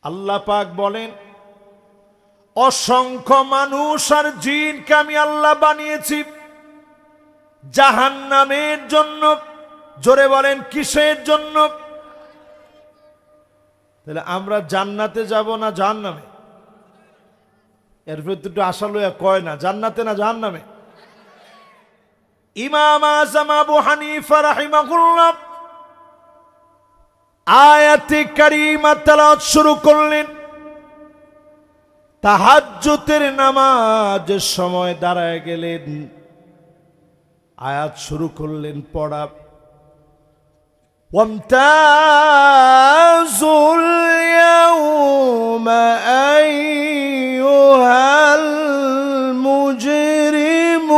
আল্লাহ পাক বলেন, অসংখ্য মানুষ আর জিনকে আমি আল্লাহ বানিয়েছি জাহান্নামের জন্য। জোরে বলেন কিসের জন্য? তাহলে আমরা জান্নাতে যাব না জাহান্নামে? এর ভিতরে একটু আশা লইয়া কয় না, জান্নাতে না জাহান্নামে? ইমাম আযম আবু হানিফা রাহিমাহুল্লাহ আয়াতে কারিমা তেলাওয়াত শুরু করলেন। তাহাজ্জুদের নামাজের সময় দাঁড়ায় গেলেন, আয়াত শুরু করলেন পড়া, ওয়ামতাজুল ইয়াউমা আইয়ুহাল মুজরিমুন।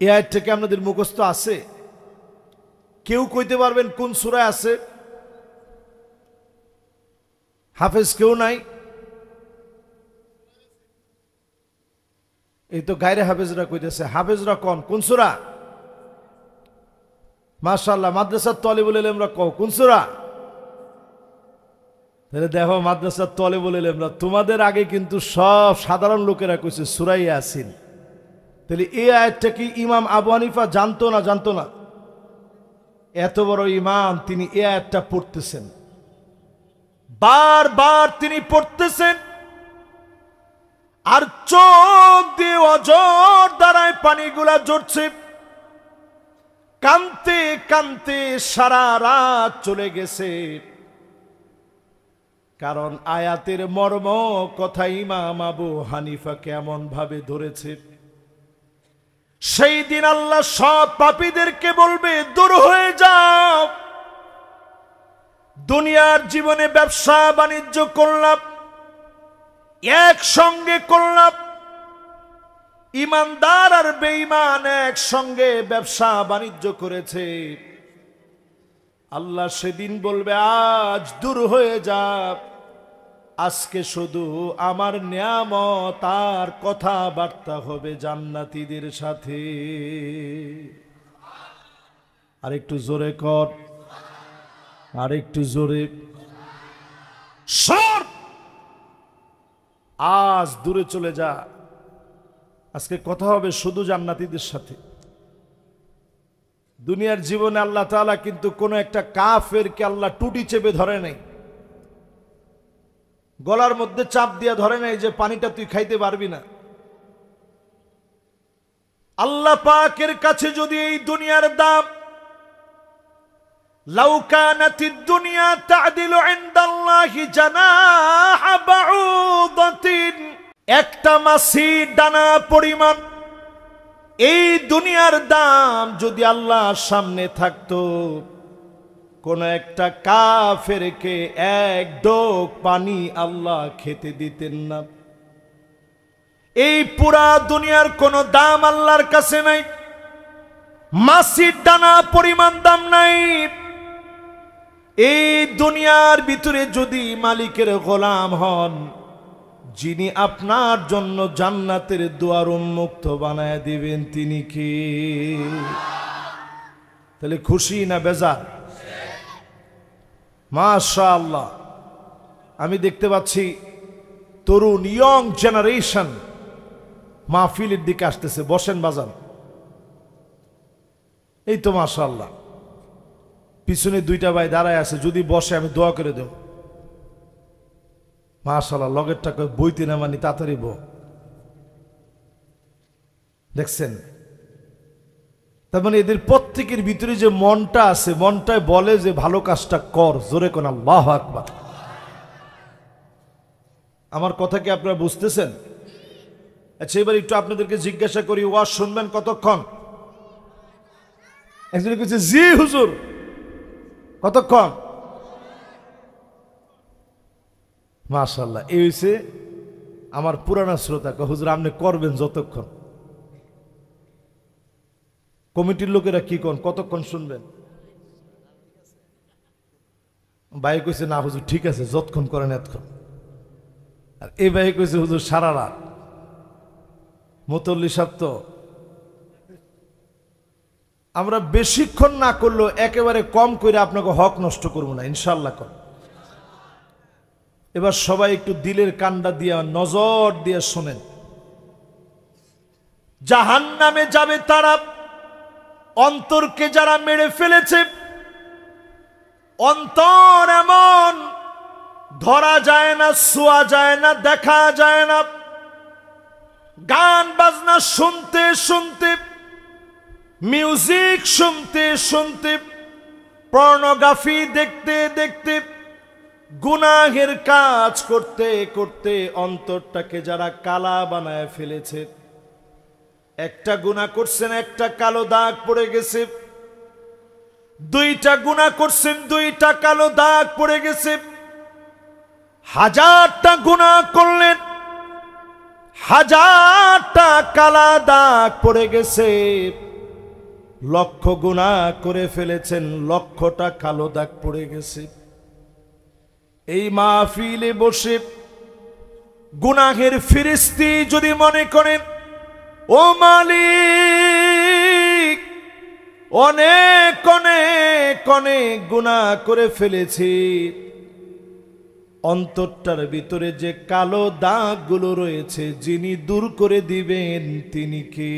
এই আয়াতটা কি আপনাদের মুখস্থ আছে? কেউ কইতে পারবেন কোন সূরায় আছে? হাফেজ কেউ নাই? এই তো গায়রে হাফেজরা কইতেছে। হাফেজরা কোন সূরা? মাশাআল্লাহ, মাদ্রাসার তালিবুল ইলমরা কোন সূরা? তাহলে দেখো, মাদ্রাসার তালিবুল ইলমরা তোমাদের আগে কিন্তু সব সাধারণ লোকেরা কইছে সূরা ইয়াসিন। তাহলে এই আয়াতটা কি ইমাম আবু হানিফা জানতো না? জানতো না? এত বড় ইমাম, তিনি এই আয়াতটা পড়তেছেন, বারবার তিনি পড়তেছেন, আর চোখ দিয়ে অজর দ্বারায় পানিগুলা ঝরছে। কানতে কানতে সারা রাত চলে গেছে, কারণ আয়াতের মর্ম কথা ইমাম আবু হানিফা কেমন ভাবে ধরেছে। সেই দিন আল্লাহ সব পাপীদেরকে বলবে, দূর হয়ে যাও। দুনিয়ার জীবনে ব্যবসা বাণিজ্য করলাম, একসঙ্গে করলাম, ইমানদার আর বেঈমান একসঙ্গে ব্যবসা বাণিজ্য করেছে। আল্লাহ সেদিন বলবে, আজ দূর হয়ে যা, আজকে শুধু আমার নিয়ামত আর কথাবার্তা হবে জান্নাতীদের সাথে। আরেকটু জোরে কর, আরেকটু জোরে। সর, আজ দূরে চলে যা, আজকে কথা হবে শুধু জান্নাতীদের সাথে। দুনিয়ার জীবনে আল্লাহ তাআলা কিন্তু কোন একটা কাফেরকে আল্লাহ টুটি চেপে ধরে নাই, গলার মধ্যে চাপ দিয়ে ধরে নাই যে পানিটা তুই খাইতে পারবি না। আল্লাহ পাকের কাছে যদি এই দুনিয়ার দাম, লাউ কানাতিদ দুনিয়া তা'দিলু ইনদাল্লাহি জানাহা বাউদাতিন, একটা মাছির দানা পরিমাণ এই দুনিয়ার দাম যদি আল্লাহর সামনে থাকতো, কোন একটা কাফেরকে এক ডোক পানি আল্লাহ খেতে দিতেন না। এই পুরা দুনিয়ার কোন দাম আল্লাহর কাছে নাই, মাছির দানা পরিমাণ দাম নাই। এই দুনিয়ার ভিতরে যদি মালিকের গোলাম হন, যিনি আপনার জন্য জান্নাতের দুয়ার উন্মুক্ত বানায় দিবেন, তিনি কি? তাহলে খুশি না বেজার? মাশাআল্লাহ, আমি দেখতে পাচ্ছি তরুণ ইয়ং জেনারেশন মাহফিলের দিকে আসতেছে। বসেন বাজান, এই তো মাশাআল্লাহ, পিছনে দুইটা ভাই দাঁড়ায় আছে, যদি বসে আমি দোয়া করে দেব। মাশাআল্লাহ, লগেরটা বইতে না মানি তাড়াতাড়ি বো। দেখছেন, তার মানে এদের প্রত্যেকের ভিতরে যে মনটা আছে, মনটায় বলে যে ভালো কাজটা কর। জোরে কোন আল্লাহু আকবার। আমার কথা কি আপনারা বুঝতেছেন? আচ্ছা, এবার একটু আপনাদেরকে জিজ্ঞাসা করি, ওয়াজ শুনবেন কতক্ষণ? একজন বলছে জি হুজুর। কতক্ষণ? মাশাআল্লাহ, এই হইছে আমার পুরানা শ্রোতা। হুজুর আপনি করবেন যতক্ষণ। কমিটির লোকেরা কি কোন, কতক্ষণ শুনবেন? ভাই কইছে না হুজুর ঠিক আছে, যতক্ষণ করেন এতক্ষণ। আর এই ভাই কইছে হুজুর সারা রাত। মুতল্লি সাহেব তো আমরা বেশিক্ষণ না করলেও একেবারে কম করে আপনাকে হক নষ্ট করব না ইনশাআল্লাহ। এবার সবাই একটু দিলের কান্ডা দিয়ে নজর দিয়ে শোনেন। জাহান্নামে যাবে তারা অন্তরকে যারা মেরে ফেলেছে। অন্তর এমন ধরা যায় না, ছোঁয়া যায় না, দেখা যায় না। গান বাজনা শুনতে শুনতে, মিউজিক শুনতে শুনতে, পর্নোগ্রাফি দেখতে দেখতে, গুনাহের কাজ করতে করতে অন্তরটাকে যারা কালা বানায় ফেলেছে। একটা গুনাহ করছেন, একটা কালো দাগ পড়ে গেছে। দুইটা গুনাহ করছেন, দুইটা কালো দাগ পড়ে গেছে। হাজারটা গুনাহ করলেন, হাজারটা কালা দাগ পড়ে গেছে। লক্ষ গুনাহ করে ফেলেছেন, লক্ষটা কালো দাগ পড়ে গেছে। এই মাহফিলে বসে গুনাহের ফিরিস্তি যদি মনে করেন, ও মালিক অনেক অনেক অনেক গুনাহ করে ফেলেছি, অন্তরটার ভিতরে যে কালো দাগগুলো রয়েছে যিনি দূর করে দিবেন তিনি কে?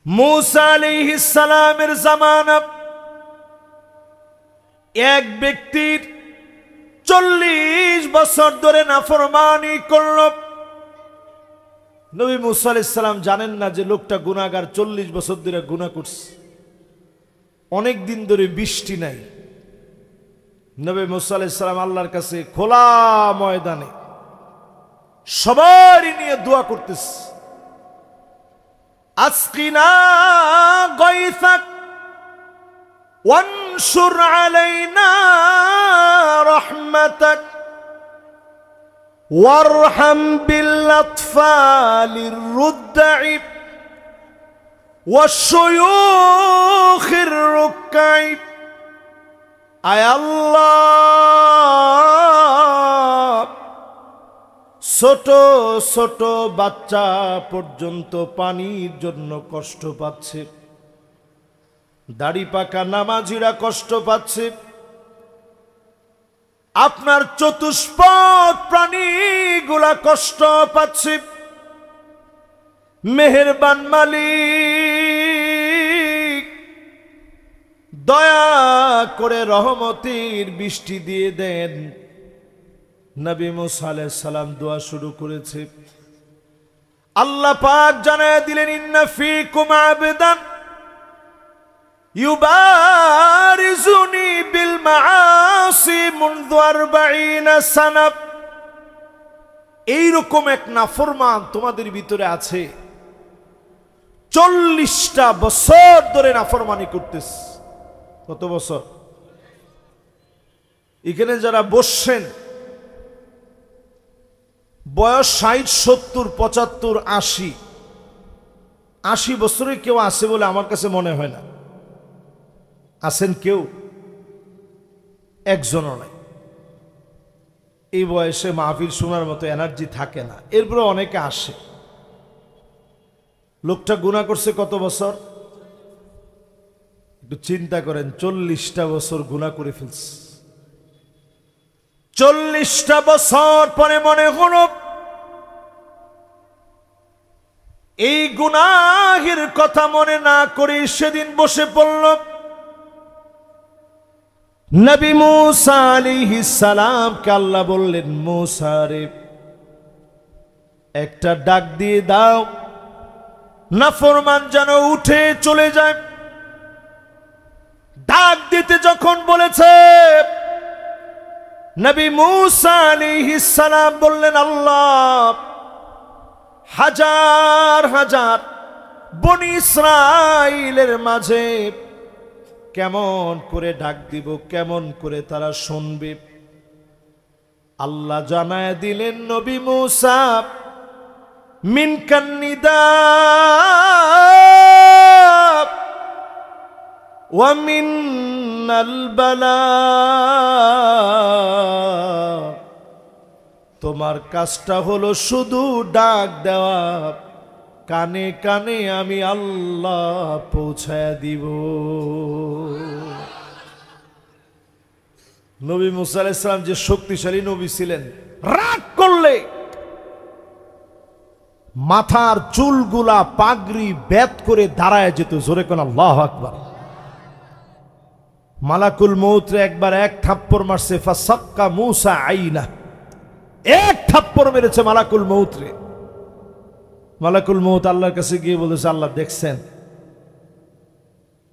মূসা আলাইহিস সালামের জামানা এক ব্যক্তির 40 বছর ধরে নাফরমানি করল। নবী মূসা আলাইহিস সালাম জানেন না যে লোকটা গুনাহগার, 40 বছর ধরে গুনাহ করছে। অনেক দিন ধরে বৃষ্টি নাই। নবী মূসা আলাইহিস সালাম আল্লাহর কাছে খোলা ময়দানে সবারই নিয়ে দোয়া করতেছে, আসকিনা গায়সাক ওয়ানশুর আলাইনা রাহমাতাক ওয়ারহাম বিল আতফালির রুদ্দাই ওয়াশ-শুয়ূখির রুক্কাই। আয় আল্লাহ, ছোট ছোট বাচ্চা পর্যন্ত পানির জন্য কষ্ট পাচ্ছে, দাড়ি পাকা নামাজিরা কষ্ট পাচ্ছে, আপনার চতুষ্পদ প্রাণীগুলা কষ্ট পাচ্ছে। মেহেরবান মালিক, দয়া করে রহমতের বৃষ্টি দিয়ে দেন। নবী মূসা আলাইহিস সালাম দোয়া শুরু করেছে। আল্লাহ পাক জানায় দিলেন, ইন্না ফীকুম আবদান ইউবারিজুনি বিল মাআসি মুনযু 40 সানা। এইরকম এক নাফরমান তোমাদের ভিতরে আছে, 40টা বছর ধরে নাফরমানি করতেছে। কত বছর? এখানে যারা বসছেন বয়স 60, 70, 75, 80 বছরে কেউ আছে বলে আমার কাছে মনে হয় না। আছেন কেউ? একজনও নাই। এই বয়সে মাহফিল শোনার মতো এনার্জি থাকে না, এরপরে অনেকে আসে। লোকটা গুনাহ করছে কত বছর? একটু চিন্তা করেন, 40টা বছর গুনাহ করে ফেলছে। 40টা বছর পরে মনে হলো এই গুনাহের কথা মনে না করে সেদিন বসে পড়ল। নবী মূসা আলাইহিস সালামকে আল্লাহ বললেন, মূসা রে, একটা ডাক দিয়ে দাও, নাফরমান যেন উঠে চলে যায়। ডাক দিতে যখন বলেছে, নবী মূসা আলাইহিস সালাম বললেন, আল্লাহ হাজার হাজার বনি ইসরাইলের মাঝে কেমন করে ডাক দিব, কেমন করে তারা শুনবে? আল্লাহ জানায় দিলেন, নবী মূসা মিনকান নিদা ওয়া মিনাল বালা। তোমার কাজটা হলো শুধু ডাক দেওয়া, কানে কানে আমি আল্লাহ পৌঁছায়া দিব। নবী মুসা আলাইহিস সালাম যে শক্তিশালী নবী ছিলেন, রাগ করলে মাথার চুলগুলা পাগড়ি বেত করে দাঁড়ায় যেত। জোরে কোন আল্লাহু আকবার। মালাকুল মউতরে একবার এক থাপ্পড় মারছে, ফাসাক্কা মুসা আইনা, এক থাপ্পড় মেরেছে মালাকুল মউতরে। মালাকুল মউত আল্লাহর কাছে গিয়ে বলেছে, আল্লাহ দেখছেন?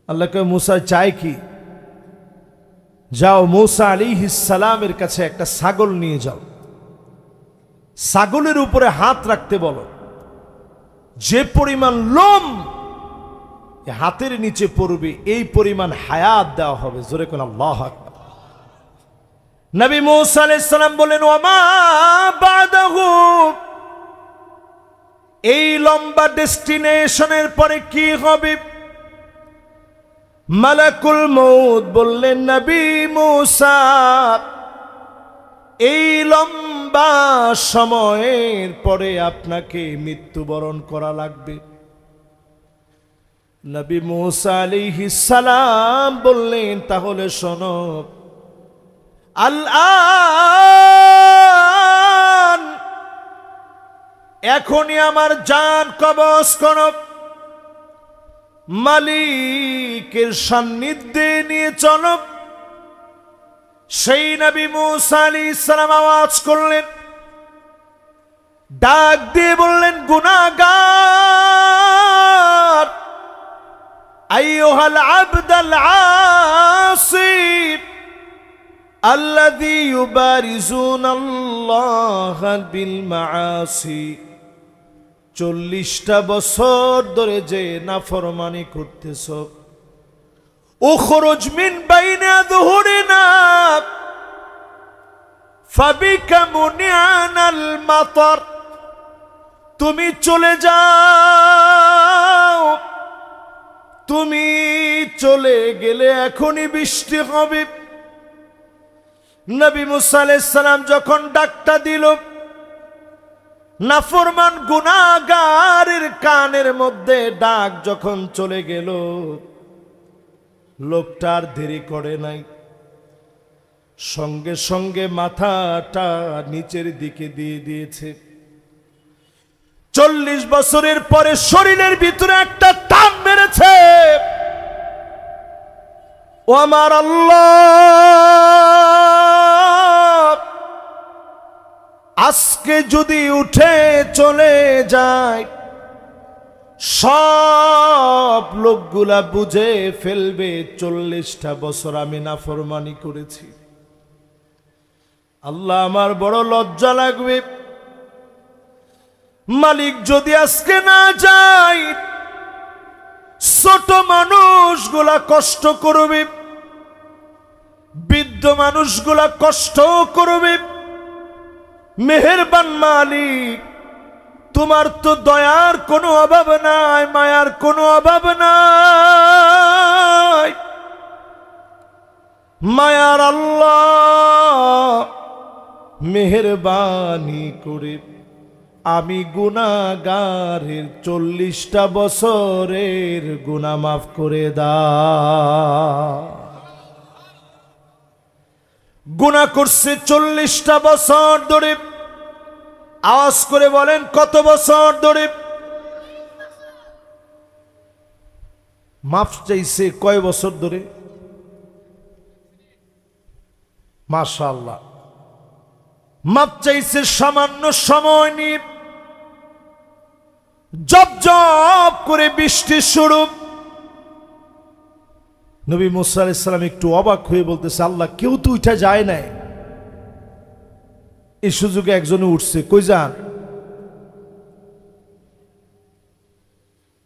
আল্লাহ কয়, মুসা চাই কি? যাও মুসা আলাইহিস সালামের কাছে একটা ছাগল নিয়ে যাও, ছাগলের উপরে হাত রাখতে বলো, যে পরিমাণ লোম হাতের নিচে পড়বে এই পরিমাণ হায়াত দেওয়া হবে। জোরে কোন আল্লাহু আকবার। নবী মুসা আলাইহিস সালাম বলেন, ওয়ামা বাদাহু, এই লম্বা ডেস্টিনেশনের পরে কি হবে? মালাকুল মউত বললেন, নবী মুসা, এই লম্বা সময়ের পরে আপনাকে মৃত্যুবরণ করা লাগবে। নবী মুসা আলাইহিস সালাম বললেন, তাহলে শোনো, আল-আন, এখনই আমার জান কবজ করো, মালিকের সান্নিধ্যে নিয়ে চলো। সেই নবী মুসা আলাইহিস সালাম আওয়াজ করলেন, ডাক দিয়ে বললেন, গুনাহগার, আইয়ুহাল আবদাল আসি আল্লাযী ইউবারিজুনাল্লাহ বিল মাআসি, 40টা বছর ধরে যে নাফরমানি করতেছ, উখরুজ মিন বাইনি যুহুরিনা ফাবিকা মুনিআনাল মাতার, তুমি চলে যাও, তুমি চলে গেলে এখনই বৃষ্টি হবে। নবী মুসা আলাইহিস সালাম যখন ডাকটা দিল, নাফরমান গুনাহগারের কানের মধ্যে ডাক যখন চলে গেল, লোকটার দেরি করে নাই, সঙ্গে সঙ্গে মাথাটা নিচের দিকে দিয়ে দিয়েছে। 40 বছরের পরে শরীরের ভিতরে একটা টান মেরেছে। ও আমার আল্লাহ, আজকে যদি উঠে চলে যায়, সব লোকগুলা বুঝে ফেলবে 40টা বছর আমি নাফরমানি করেছি। আল্লাহ, আমার বড় লজ্জা লাগবে। মালিক যদি আজকে না যায়, ছোট মানুষগুলা কষ্ট করবে, বৃদ্ধ মানুষগুলা কষ্ট করবে। মেহেরবান মালিক, তোমার তো দয়ার কোনো অভাব নাই, মায়ার কোনো অভাব নাই। মায়ার আল্লাহ, মেহেরবানি করে আমি গুনাহগারের 40টা বছরের গুনাহ মাফ করে দাও। গুনাহ করছে 40টা বছর ধরে। আওয়াজ করে বলেন, কত বছর ধরে? মাফ চাইছে কয় বছর ধরে? মাশাআল্লাহ, মাফ চাইছে সামান্য সময় নিয়ে। জব জব করে বৃষ্টি শুরু। নবী মুসা আলাইহিস সালাম একটু অবাক হয়ে বলতেছে, আল্লাহ, কেউ তো উঠা যায় নাই, এই সুযোগে একজনে উঠছে, কই যান?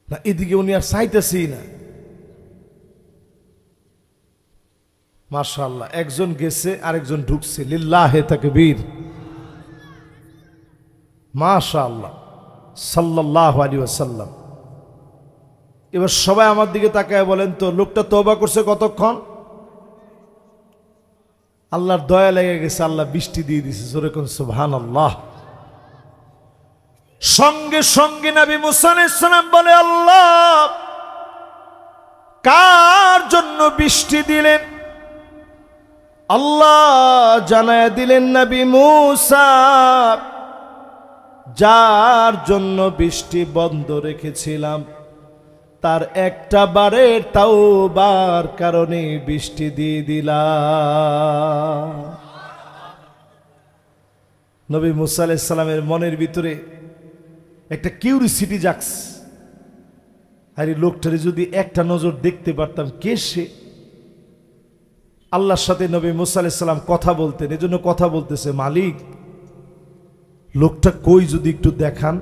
না, এদিকে উনি আর চাইতেছি না। মাশাআল্লাহ, একজন গেছে, আরেকজন ঢুকছে। লিল্লাহে তাকবীর, মাশাআল্লাহ, সাল্লাল্লাহু আলাইহি ওয়াসাল্লাম। এবার সবাই আমার দিকে তাকায় বলেন তো, লোকটা তওবা করছে কতক্ষণ? আল্লাহর দয়া লেগে গেছে, আল্লাহ বৃষ্টি দিয়ে দিছে। জোরে কোন সুবহানাল্লাহ। সঙ্গে সঙ্গে নবী মুসা আলাইহিস সালাম বলে, আল্লাহ কার জন্য বৃষ্টি দিলেন? আল্লাহ জানায়া দিলেন, নবী মুসা যার জন্য বৃষ্টি বন্ধ রেখেছিলাম তার একটা বারের তাওবার কারণে বৃষ্টি দিয়ে দিলাম। নবী মুসা আলাইহিস সালামের মনের ভিতরে একটা কিউরিসিটি জাগছে, আরে লোকটারে যদি একটা নজর দেখতে পারতাম, কে সে? আল্লাহর সাথে নবী মুসা আলাইহিস সালাম কথা বলতেন, এজন্য কথা বলতেছে, মালিক লোকটা কই যদি একটু দেখান।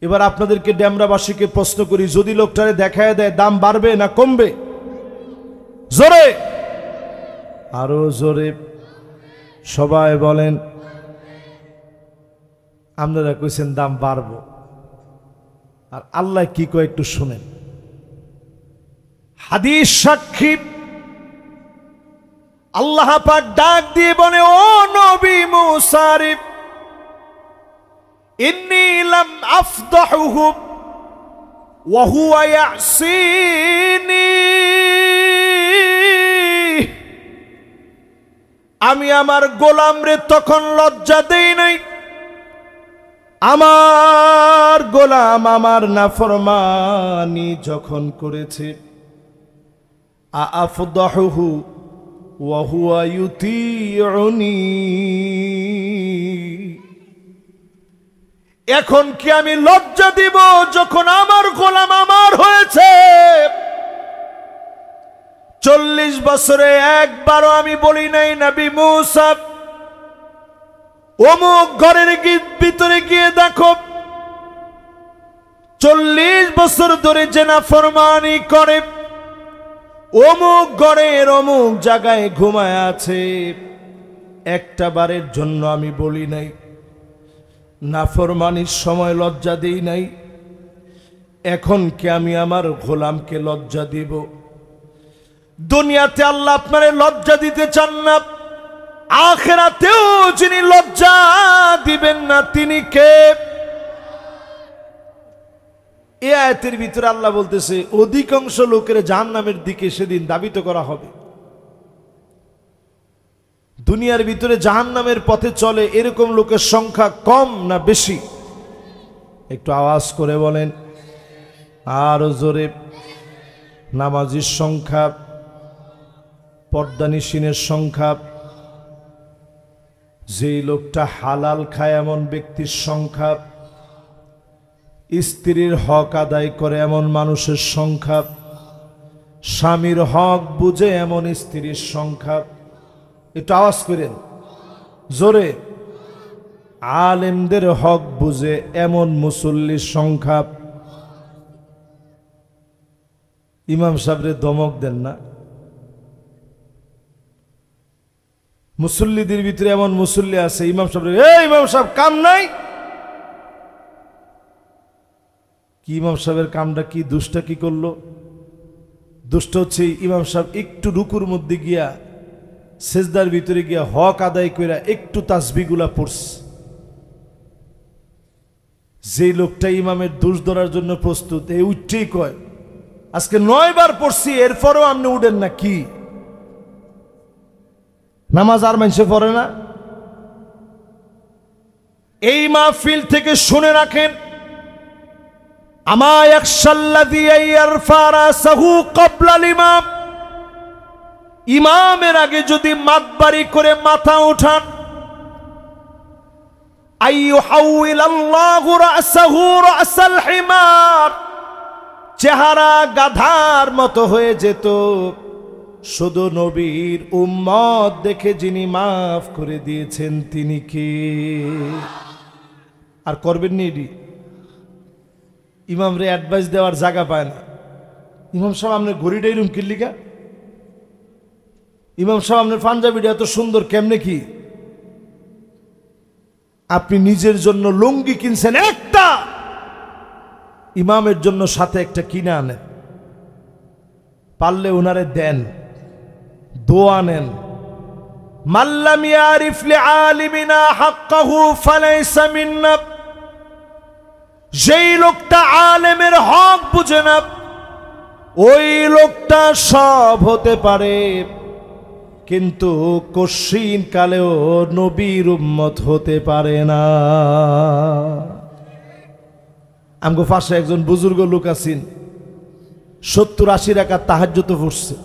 এবার আপনাদেরকে ডেমরাবাসীকে প্রশ্ন করি, যদি লোকটারে দেখায় দেয় দাম বাড়বে না কমবে? জোরে, আরো জোরে সবাই বলেন। আপনারা কইছেন দাম বাড়বো, আর আল্লাহ কি কয় একটু শুনেন। হাদিস সাক্ষী, আল্লাহ পাক ডাক দিয়ে বলে, ও নবী মুসা রে, ইন্নী লাম আফদাহুহু ওয়া হুয়া ইয়াসিনি, আমি আমার গোলামরে তখন লজ্জা দেই নাই, আমার গোলাম আমার নাফরমানি যখন করেছে। আফদাহুহু ওয়া হুয়া ইউতিউনি, এখন কি আমি লজ্জা দিব যখন আমার গোলাম আমার হয়েছে? 40 বছরে একবারও আমি বলি নাই, নবী মুসা অমুক ঘরের ভিতরে গিয়ে দেখো 40 বছর ধরে যে নাফরমানি করে, অমুক ঘরের অমুক জায়গায় ঘুমায় আছে, একটা বারের জন্য আমি বলি নাই। নাফরমানির সময় লজ্জা দেই নাই, এখন কি আমি আমার গোলামকে লজ্জা দিব? দুনিয়াতে আল্লাহ আপনারে লজ্জা দিতে চান না, আখিরাতেও যিনি লজ্জা দিবেন না তিনি কে? এই আয়াতের ভিতরে আল্লাহ বলতেছে, অধিকাংশ লোকের জাহান্নামের দিকে সেদিন ধাবিত করা হবে। দুনিয়ার ভিতরে জাহান্নামের পথে চলে এরকম লোকের সংখ্যা কম না বেশি? একটু আওয়াজ করে বলেন, আরো জোরে। নামাজির সংখ্যা, পর্দানিশীনের সংখ্যা, যেই লোকটা হালাল খায় এমন ব্যক্তির সংখ্যা, স্ত্রীর হক আদায় করে এমন মানুষের সংখ্যা, স্বামীর হক বুঝে এমন স্ত্রীর সংখ্যা। একটু আওয়াজ করেন জোরে। আলেমদের হক বুঝে এমন মুসল্লির সংখ্যা। ইমাম সাহেবরে ধমক দেন না। মুসল্লিদের ভিতরে এমন মুসল্লি আছে, ইমাম সাহেব, ইমাম সাহেব কাম নাই। কি ইমাম সাহেবের কামটা কি? দুষ্টা কি করলো? দুষ্ট হচ্ছে ইমাম সাহেব একটু রুকুর মধ্যে গিয়া সেজদার ভিতরে গিয়া হক আদায় কইরা একটু তাসবিহগুলা পড়ছে। যে লোকটা ইমামের দোষ ধরার জন্য প্রস্তুত, এই উঠতেই কয় আজকে 9 বার পড়ছি, এরপরও আপনি উঠেন না। কি নামাজ আর মানুষে পড়ে না? এই মাহফিল থেকে শুনে রাখেন, আমা ইয়াখশাল্লাযী ইয়ারফা রাসাহু ক্বাবলা ইমাম, ইমামের আগে যদি মাতবাড়ি করে মাথা উঠান, আইয়ুহাউইলাল্লাহু রাসাহু রাসাল হিমার, চেহারা গাধার মতো হয়ে যেত। শুধু নবীর উম্মত দেখে যিনি মাফ করে দিয়েছেন তিনি কে? আর করবেন নি? ইমাম রে অ্যাডভাইস দেওয়ার জায়গা পায় না। ইমাম সাহেব আপনার ঘড়িটাই রুম কিল্লিকা? ইমাম সাহেব আপনার পাঞ্জাবিটা এত সুন্দর কেমনে? কি আপনি নিজের জন্য লুঙ্গি কিনছেন একটা, ইমামের জন্য সাথে একটা কিনে আনেন, পারলে ওনারে দেন, দোয়া নেন। মাল্লাম ইয়ারিফ লিআলিমিনা হাক্কাহু ফালাইসা মিন্না, যেই লোকটা আলেমের হক বুঝে না ওই লোকটা সব হতে পারে, কিন্তু কশিন কালেও নবীর উম্মত হতে পারে না। আমগো পাশে একজন বুজুর্গ লোক আছেন, 70-80 রাকাত তাহাজ্জুদ পড়ছে।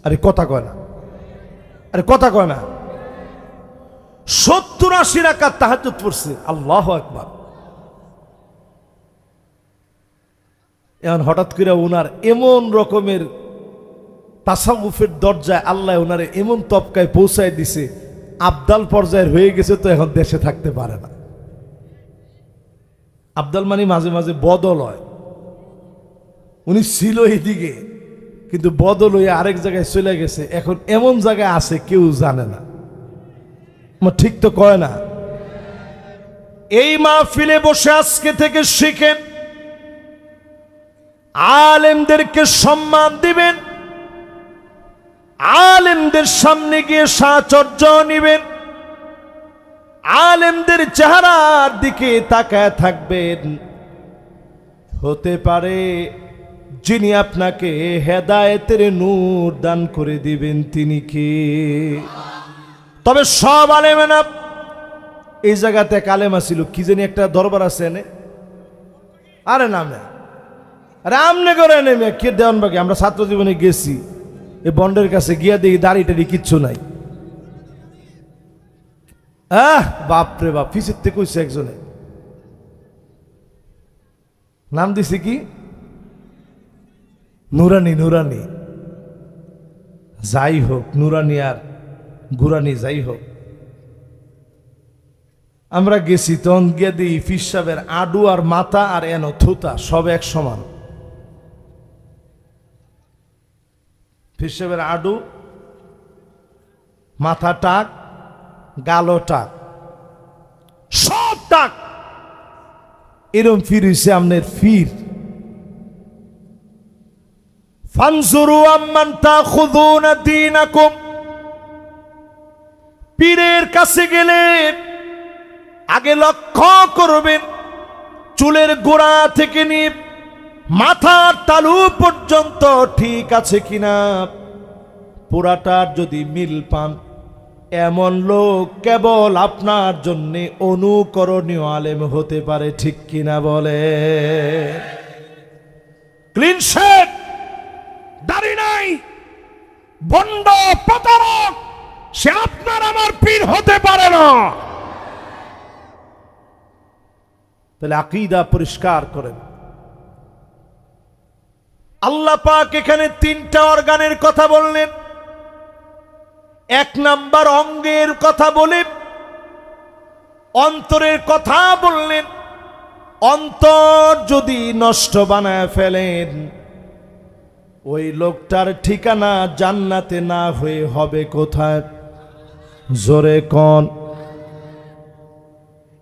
আরে কথা কয় না, আরে কথা কয় না। 70-80 রাকাত তাহাজ্জুদ পড়ছে, আল্লাহু আকবার। এখন হঠাৎ করে ওনার এমন রকমের তাসাউফের দরজায় আল্লাহ ওনারে এমন তবকায় পৌঁছায় দিছে, আবদাল পর্যায়ের হয়ে গেছে, তো এখন দেশে থাকতে পারে না। আবদাল মানে মাঝে মাঝে বদল হয়। উনি ছিল এইদিকে, কিন্তু বদল হয়ে আরেক জায়গায় চলে গেছে, এখন এমন জায়গায় আছে কেউ জানে না। ঠিক তো কয় না? এই মাহফিলে বসে আজকে থেকে শিখেন, আলেমদেরকে সম্মান দিবেন, আলেমদের সামনে গিয়ে সাহচর্য নিবেন, আলেমদের চেহারার দিকে তাকায় থাকবেন। হতে পারে যিনি আপনাকে হেদায়েতের নূর দান করে দিবেন তিনি কে? তবে সব আলেম না। এই জায়গাতে এক আলেমা ছিল, কি জানি একটা দরবার আছে এনে, আরে নাম না, আরে আমনে করে নেমে কে দেওয়ান বাকি। আমরা ছাত্র জীবনে গেছি, এই বন্ডের কাছে গিয়া দেখি দাড়ি টাড়ি কিচ্ছু নাই। বাপরে বাপ, ফিসের থেকে কইছে একজনে, নাম দিছে কি নুরানি। নুরানি যাই হোক, নুরানি আর গুরানি যাই হোক, আমরা গেছি তখন গিয়ে দিই ফিস সাহেবের আডু আর মাথা আর এনো থুতা সব এক সমান। ফিস সাহেবের আডু, মাথা টাক, গালো টাক, সব টাক। এরম ফির হইছে আমনের ফির। ফানজুরু আম্মান তাখুযুনা দীনাকুম, পীরের কাছে গেলে আগে লক্ষ্য করবেন চুলের গোড়া থেকে নিয়ে মাথার তালু পর্যন্ত ঠিক আছে কিনা। পুরাটার যদি মিল পান, এমন লোক কেবল আপনার জন্য অনুকরণীয় আলেম হতে পারে, ঠিক কিনা বলে? ক্লিন শেভ, দাড়ি নাই, বন্ড প্রতারক, সে আপনার আমার পীর হতে পারে না। তাহলে আকীদা পরিষ্কার করেন। আল্লাহ পাক এখানে 3টা অর্গানের কথা বললেন। 1 নাম্বার অঙ্গের কথা বলে অন্তরের কথা বললেন। অন্তর যদি নষ্ট বানায় ফেলেন, ওই লোকটার ঠিকানা জান্নাতে না হয়ে হবে কোথায়? জোরে কোন?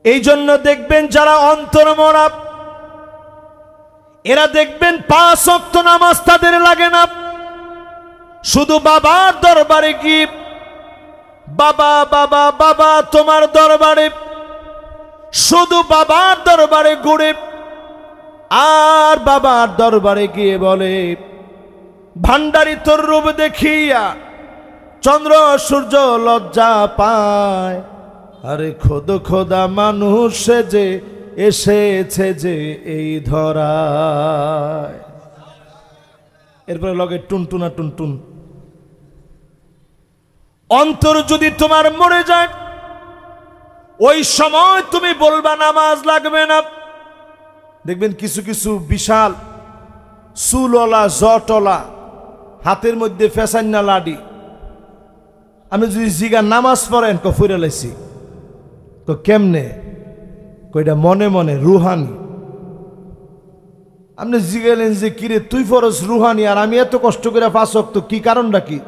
এই জন্য দেখবেন যারা অন্তর মরা, এরা দেখবেন 5 ওয়াক্ত নামাজ তাদের লাগে না। শুধু বাবার দরবারে গিয়ে বাবা বাবা বাবা তোমার দরবারে, শুধু বাবার দরবারে ঘুরে আর বাবার দরবারে গিয়ে বলে, ভান্ডারি তোর রূপ দেখিয়া চন্দ্র সূর্য লজ্জা পায়, আরে খোদ খোদা মানুষ যে এসেছে যে এই ধরায়। এরপরে লগে টুনটুনা টুনটুন। অন্তর যদি তোমার মরে যায়, ওই সময় তুমি বলবা নামাজ লাগবে না। দেখবেন কিছু কিছু বিশাল চুলওয়ালা জটওয়ালা, হাতের মধ্যে ফেসান্না লাডি, আমি যদি জিগা নামাজ পড়েন কফিরে লাইছি, তো কেমনে? কইটা মনে মনে রুহানি। আপনি জিগাইলেন যে কিরে তুই ফরজ রুহানি আর আমি এত কষ্ট করে 5 ওয়াক্ত, কি কারণটা কি?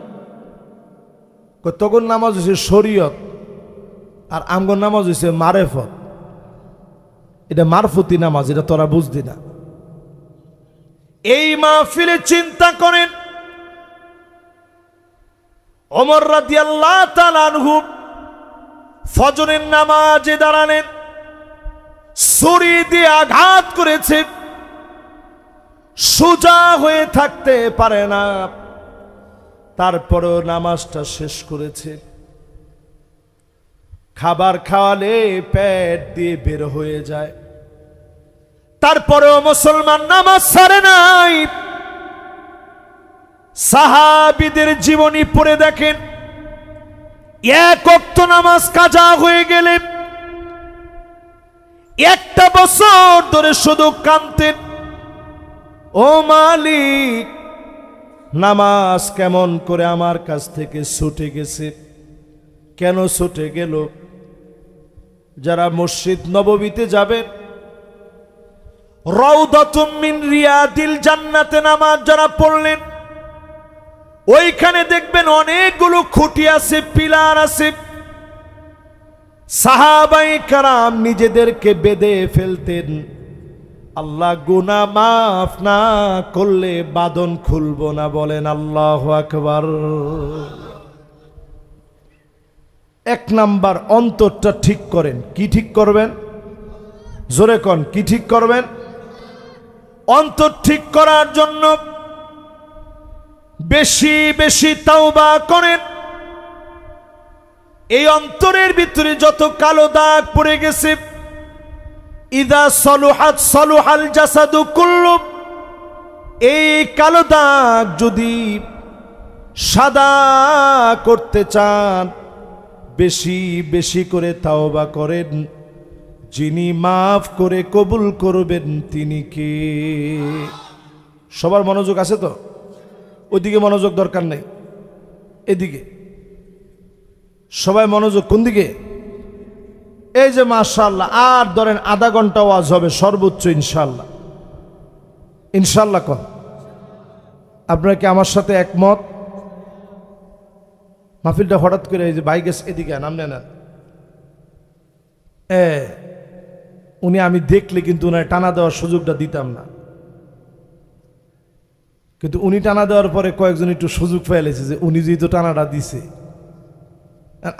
তখন নামাজ হয়েছে শরীয়ত আর আমগর নামাজ হয়েছে মারেফত। এটা মারফতি নামাজ, এটা তোরা বুঝদি না। এই মাহফিলে চিন্তা করেন, ওমর রাদিয়াল্লাহু তাআলা আনহু ফজরের নামাজে দাঁড়ালেন, ছুরি দিয়ে আঘাত করেছে, সোজা হয়ে থাকতে পারে না, তারপরেও নামাজটা শেষ করেছে। খাবার খাওয়ালে পেট দিয়ে বের হয়ে যায়, তারপরেও মুসলমান নামাজ ছাড়ে নাই। সাহাবীদের জীবনী পড়ে দেখেন, এক ওয়াক্ত নামাজ কাজা হয়ে গেলে একটা বছর ধরে শুধু কাঁদতেন, ও মালিক নামাজ কেমন করে আমার কাছ থেকে ছুটে গেছে, কেন ছুটে গেল? যারা মসজিদ নববীতে যাবেন, রাউদাতুম মিন রিয়াদিল জান্নাতে নামাজ যারা পড়লেন, ওইখানে দেখবেন অনেকগুলো খুঁটি আছে, পিলার আছে। সাহাবায়ে কেরাম নিজেদেরকে বেঁধে ফেলতেন, আল্লাহ গুনাহ মাফ না করলে বাঁধন খুলবো না। বলেন আল্লাহু আকবার। এক নাম্বার, অন্তরটা ঠিক করেন। কি ঠিক করবেন? জোরে কোন, কি ঠিক করবেন? অন্তর ঠিক করার জন্য বেশি বেশি তাওবা করেন। এই অন্তরের ভিতরে যত কালো দাগ পড়ে গেছে, ইদা সলুহাত সলুহাল জাসাদু কুল্লু, এই কালো দাগ যদি সাদা করতে চান, বেশি বেশি করে তাওবা করেন। যিনি মাফ করে কবুল করবেন তিনি কে? সবার মনোযোগ আছে তো? ওইদিকে মনোযোগ দরকার নেই, এদিকে সবাই মনোযোগ। কোন দিকে? এই যে মাশাআল্লাহ, আর ধরেন আধা ঘন্টা ওয়াজ হবে সর্বোচ্চ, ইনশাআল্লাহ। ইনশাআল্লাহ কোন? আপনারা কি আমার সাথে একমত? মাহফিলটা হঠাৎ করে এই যে ভাই গেছে, এদিকে নাম নেন। উনি আমি দেখলে কিন্তু উনার টানা দেওয়ার সুযোগটা দিতাম না, কিন্তু উনি টানা দেওয়ার পরে কয়েকজন একটু সুযোগ পেয়েছে যে উনি যেহেতু টানাটা দিছে,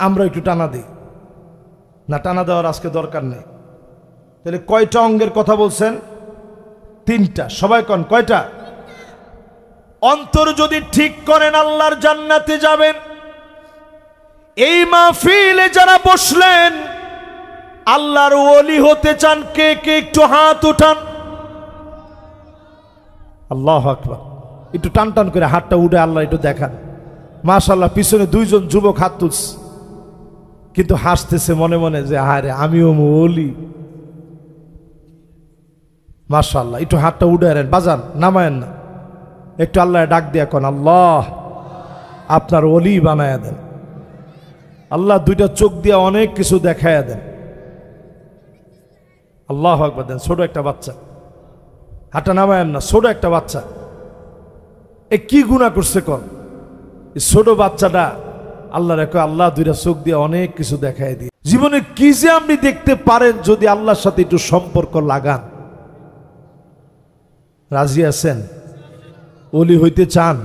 আমরা একটু টানা দিই না। টানা দেওয়ার আজকে দরকার নেই। তাহলে কয়টা অঙ্গের কথা বলছেন? তিনটা। সবাই কোন কয়টা? অন্তর যদি ঠিক করেন আল্লাহর জান্নাতে যাবেন। এই মাহফিলে যারা বসলেন, আল্লাহর ওলি হতে চান কে কে? একটু হাত উঠান। আল্লাহু আকবার। একটু টান টান করে হাতটা উঠে আল্লাহ একটু দেখান। মাশাআল্লাহ, পিছনে দুইজন যুবক হাত তুলছে, কিন্তু হাসতেছে মনে মনে যে আরে আমিও ওলি। মাশাআল্লাহ, একটু হাতটা উঠে আনেন, বাজান নামায়েন না, একটু আল্লাহ ডাক দিয়া কোন আল্লাহ আপনার ওলি বানায়া দেন। আল্লাহ দুইটা চোখ দিয়া অনেক কিছু দেখায়া দেন। আল্লাহু আকবার দেন। ছোট একটা বাচ্চা, হাতটা নামায়েন না, ছোট একটা বাচ্চা, এ কি গুনাহ করছে কোন? এই ছোট বাচ্চাটা আল্লাহ রেখে আল্লাহ দুইটা চোখ দিয়ে অনেক কিছু দেখায় দিয়ে। জীবনে কি যে আপনি দেখতে পারেন যদি আল্লাহর সাথে একটু সম্পর্ক লাগান। রাজি আছেন? ওলি হইতে চান?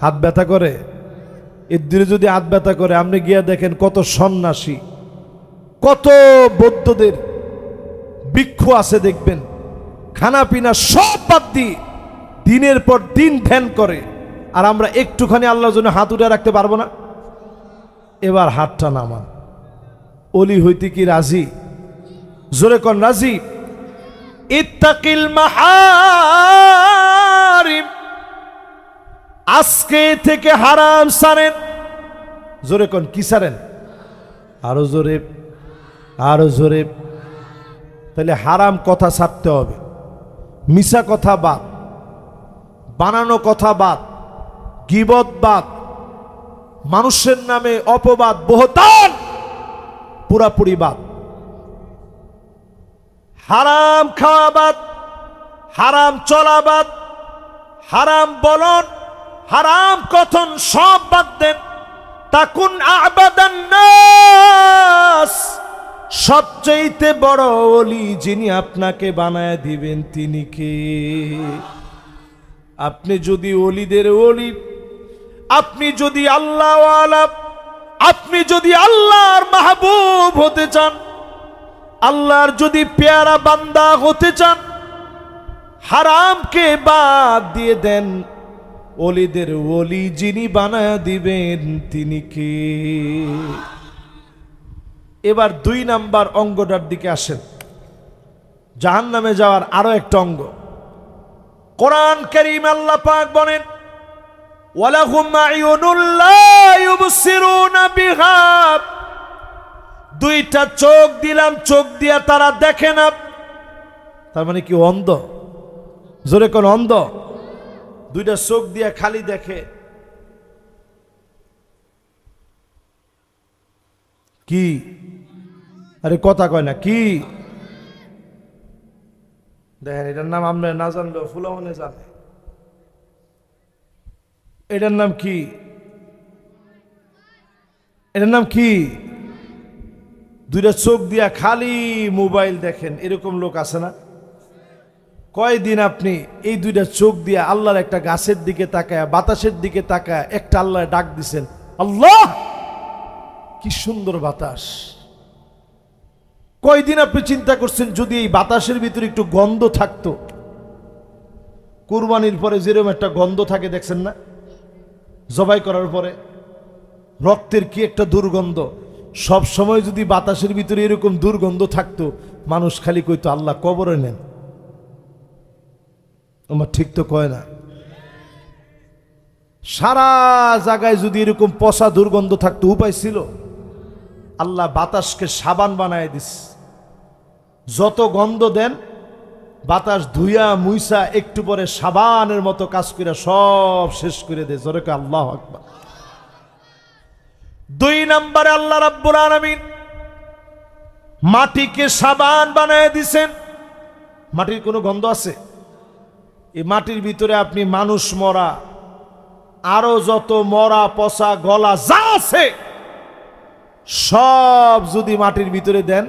হাত ব্যথা করে? এর দিনে যদি হাত ব্যথা করে, আপনি গিয়া দেখেন কত সন্ন্যাসী, কত বৌদ্ধদের ভিক্ষু আছে দেখবেন, খানা পিনা সব বাদ দিয়ে দিনের পর দিন ধ্যান করে। আর আমরা একটুখানি আল্লাহর জন্য হাত উঠে রাখতে পারবো না? এবার হাতটা নামান। ওলি হইতে কি রাজি? জোরে কোন রাজি? ইত্তাকিল মাহারিম, আজকে থেকে হারাম ছাড়েন। জোরে কোন কি ছাড়েন? আরো জোরে, আরো জোরে। তাহলে হারাম কথা ছাড়তে হবে, মিছা কথা বাদ, বানানো কথা বাদ, গীবত বাদ, মানুষের নামে অপবাদ বহতান পুরাপুরি বাদ। হারাম খাওয়া বাদ, হারাম চলা বাদ, হারাম বলন, হারাম কথন সব বাদ দেন। তাকুন আবাদান নাস, সবচেয়ে বড় ওলি যিনি আপনাকে বানায় দিবেন তিনি কে? আপনি যদি ওলিদের ওলি, আপনি যদি আল্লাহওয়ালা, আপনি যদি আল্লাহর মাহবুব হতে চান, আল্লাহর যদি পেয়ারা বান্দা হতে চান, হারামকে বাদ দিয়ে দেন, ওলিদের ওলি যিনি বানায় দিবেন তিনি কে? এবার 2 নাম্বার অঙ্গটার দিকে আসেন, জাহান্নামে যাওয়ার আরো একটা অঙ্গ। কোরআন কারীম আল্লাহ পাক বলেন, ওয়ালাহুম আয়ুনুল লা ইউবসিরুনা বিহা, 2টা চোখ দিলাম, চোখ দিয়া তারা দেখে না। তার মানে কি অন্ধ? জোরে কোন অন্ধ? 2টা চোখ দিয়া খালি দেখে। কি? আরে কথা কয় না কি? দেখেন, এটার নাম আমরা না জানলেও ফুলামনে জানে। এটার নাম কি? এটার নাম কি? 2টা চোখ দিয়া খালি মোবাইল দেখেন, এরকম লোক আছে না? কয়দিন আপনি এই 2টা চোখ দিয়া আল্লাহর একটা গাছের দিকে তাকায়, বাতাসের দিকে তাকায় একটা আল্লাহ ডাক দিছেন, আল্লাহ কি সুন্দর বাতাস। কয়দিন আপনি চিন্তা করছেন যদি এই বাতাসের ভিতরে একটু গন্ধ থাকতো? কুরবানির পরে যেরকম একটা গন্ধ থাকে দেখছেন না, জবাই করার পরে রক্তের কি একটা দুর্গন্ধ, সব সময় যদি বাতাসের ভিতরে এরকম দুর্গন্ধ থাকতো, মানুষ খালি কইতো আল্লাহ কবরে নেন। আমার ঠিক তো কয় না? সারা জায়গায় যদি এরকম পচা দুর্গন্ধ থাকতো, উপায় ছিল? আল্লাহ বাতাসকে সাবান বানায় দিস, যত গন্ধ দেন বাতাস ধুইয়া মুইসা একটু পরে সাবানের মতো কাজ করে সব শেষ করে দেয়। জোরে কয় আল্লাহু আকবার। 2 নম্বরে আল্লাহ রাব্বুল আলামিন মাটিকে সাবান বানায় দিছেন। মাটির কোনো গন্ধ আছে? এই মাটির ভিতরে আপনি মানুষ মরা, আরো যত মরা পচা গলা যা আছে সব যদি মাটির ভিতরে দেন,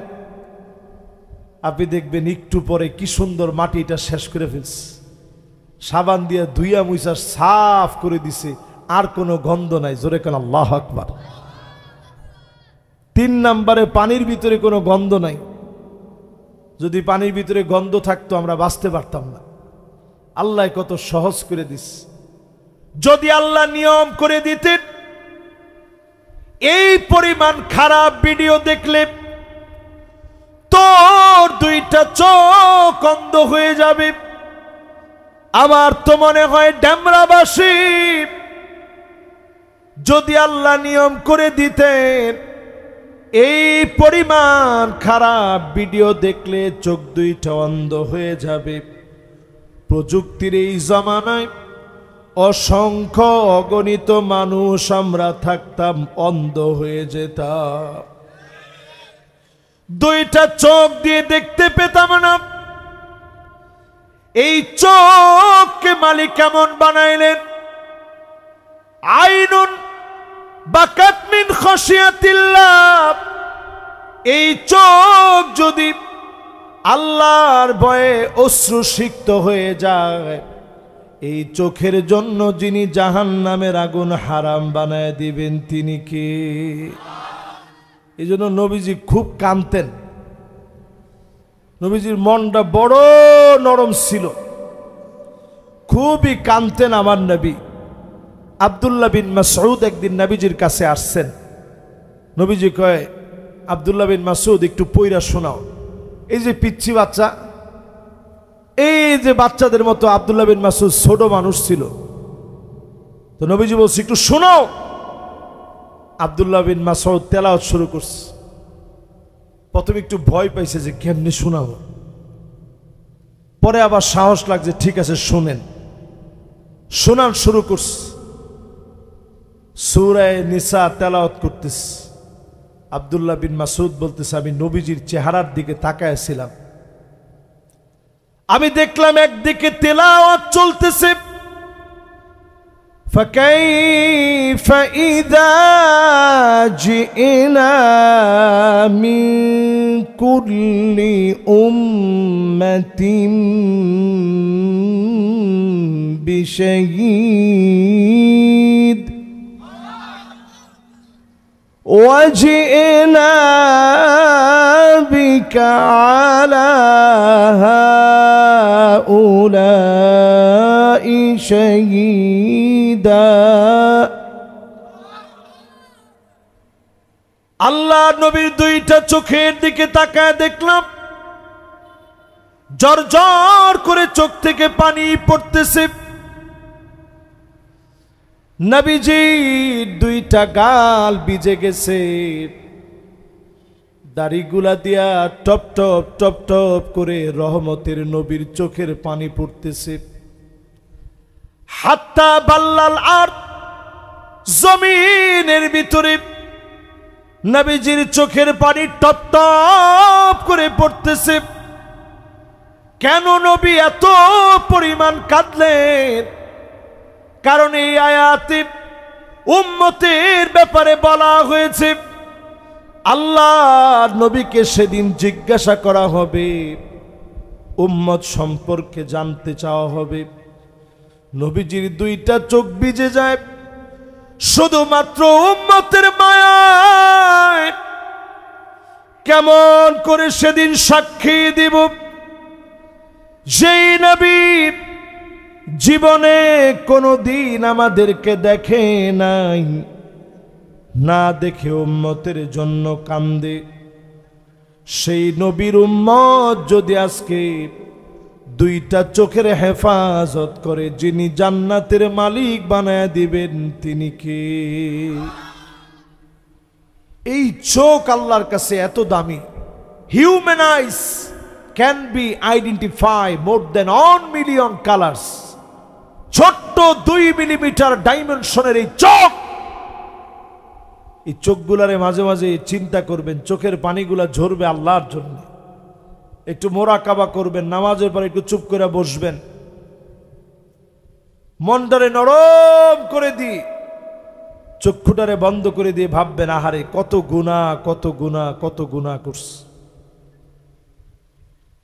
আপনি দেখবেন একটু পরে কি সুন্দর মাটিটা শেষ করে ফেলছে, সাবান দিয়ে ধুইয়া মুইসা সাফ করে দিছে, আর কোনো গন্ধ নাই। জোরে কেন আল্লাহু আকবার। 3 নম্বরে পানির ভিতরে কোনো গন্ধ নাই। যদি পানির ভিতরে গন্ধ থাকতো আমরা বাঁচতে পারতাম না। আল্লাহ কত সহজ করে দিস। যদি আল্লাহ নিয়ম করে দিতেন, এই পরিমাণ খারাপ ভিডিও দেখলে তোর 2টা চোখ অন্ধ হয়ে যাবে। আমার তো মনে হয় ডেমরাবাসী যদি আল্লাহ নিয়ম করে দিতেন, এই পরিমাণ খারাপ ভিডিও দেখলে চোখ 2টা অন্ধ হয়ে যাবে। প্রযুক্তির এই জামানায় অসংখ্য অগণিত মানুষ আমরা থাকতাম, অন্ধ হয়ে যেতাম, 2টা চোখ দিয়ে দেখতে পেতাম না। এই চোখকে মালিক কেমন বানাইলেন? আইনুন বাকাত মিন খাশিয়াতিল্লাহ। এই চোখ যদি আল্লাহর ভয়ে অশ্রুসিক্ত হয়ে যায়, এই চোখের জন্য যিনি জাহান্নামের আগুন হারাম বানায় দিবেন তিনি কে? এই জন্য নবীজি খুব কাঁদতেন। নবীজির মনটা বড় নরম ছিল, খুবই কাঁদতেন আমার নবী। আব্দুল্লাহ বিন মাসউদ একদিন নবীজির কাছে আসছেন। নবীজি কয়, আব্দুল্লাহ বিন মাসউদ একটু পয়রা শোনাও। এই যে পিচ্ছি বাচ্চা, এই যে বাচ্চাদের মতো আব্দুল্লাহ বিন মাসউদ ছোট মানুষ ছিল, তো নবীজি বলছে একটু শোনাও। আব্দুল্লাহ বিন মাসউদ তেলাওয়াত শুরু করছে। প্রথমে একটু ভয় পাইছে যে কেমনে শোনাবো, পরে আবার সাহস লাগছে, ঠিক আছে শোনেন। শোনান শুরু করছে। সূরা নিসা তেলাওয়াত করতেছে। আব্দুল্লাহ বিন মাসউদ বলতেছে, আমি নবীজির চেহারার দিকে তাকায়াছিলাম, আমি দেখলাম একদিকে তেলাওয়াত চলতেছে, فكيف إذا جئنا من كل أمة بشهيد وجئنا بك على هؤلاء شهيدا আল্লাহ নবীর দুইটা চোখের দিকে তাকায় দেখলাম জর্জর করে চোখ থেকে পানি পড়তেছে। নবীজির দুইটা গাল ভিজে গেছে, দাড়িগুলা দিয়া টপ টপ টপ টপ করে রহমতের নবীর চোখের পানি পড়তেছে। হাত্তা বাল্লাল আর জমিনের ভিতরে নবীজির চোখের পানি টপ টপ করে পড়তেছে। কেন নবী এত পরিমাণ কাঁদলেন? কারণ এই আয়াতে উম্মতের ব্যাপারে বলা হয়েছে আল্লাহ নবীকে সেদিন জিজ্ঞাসা করা হবে, উম্মত সম্পর্কে জানতে চাওয়া হবে। নবীজির দুইটা চোখ ভিজে যায় শুধুমাত্র উম্মতের মায়ায়। কেমন করে সেদিন সাক্ষী দিব যেই নবী জীবনে কোনোদিন আমাদেরকে দেখে নাই, না দেখে উম্মতের জন্য কান্দে। সেই নবীর উম্মত যদি আজকে দুইটা চোখের হেফাজত করে, যিনি জান্নাতের মালিক বানায় দিবেন তিনি কে? এই চোখ আল্লাহর কাছে এত দামি। Human eyes can be identify more than 1 million colours. ছোট্ট 2 মিলিমিটার ডাইমেনশনের এই চোখ, এই চোখগুলারে মাঝে মাঝে চিন্তা করবেন, চোখের পানিগুলা ঝরবে আল্লাহর জন্য। একটু মোরাকাবা করবেন, নামাজের পর একটু চুপ করে বসবেন, মনটারে নরম করে দিয়ে চক্ষুটারে বন্ধ করে দিয়ে ভাববেন, আহারে কত গুনাহ কত গুনাহ কত গুনাহ করছে।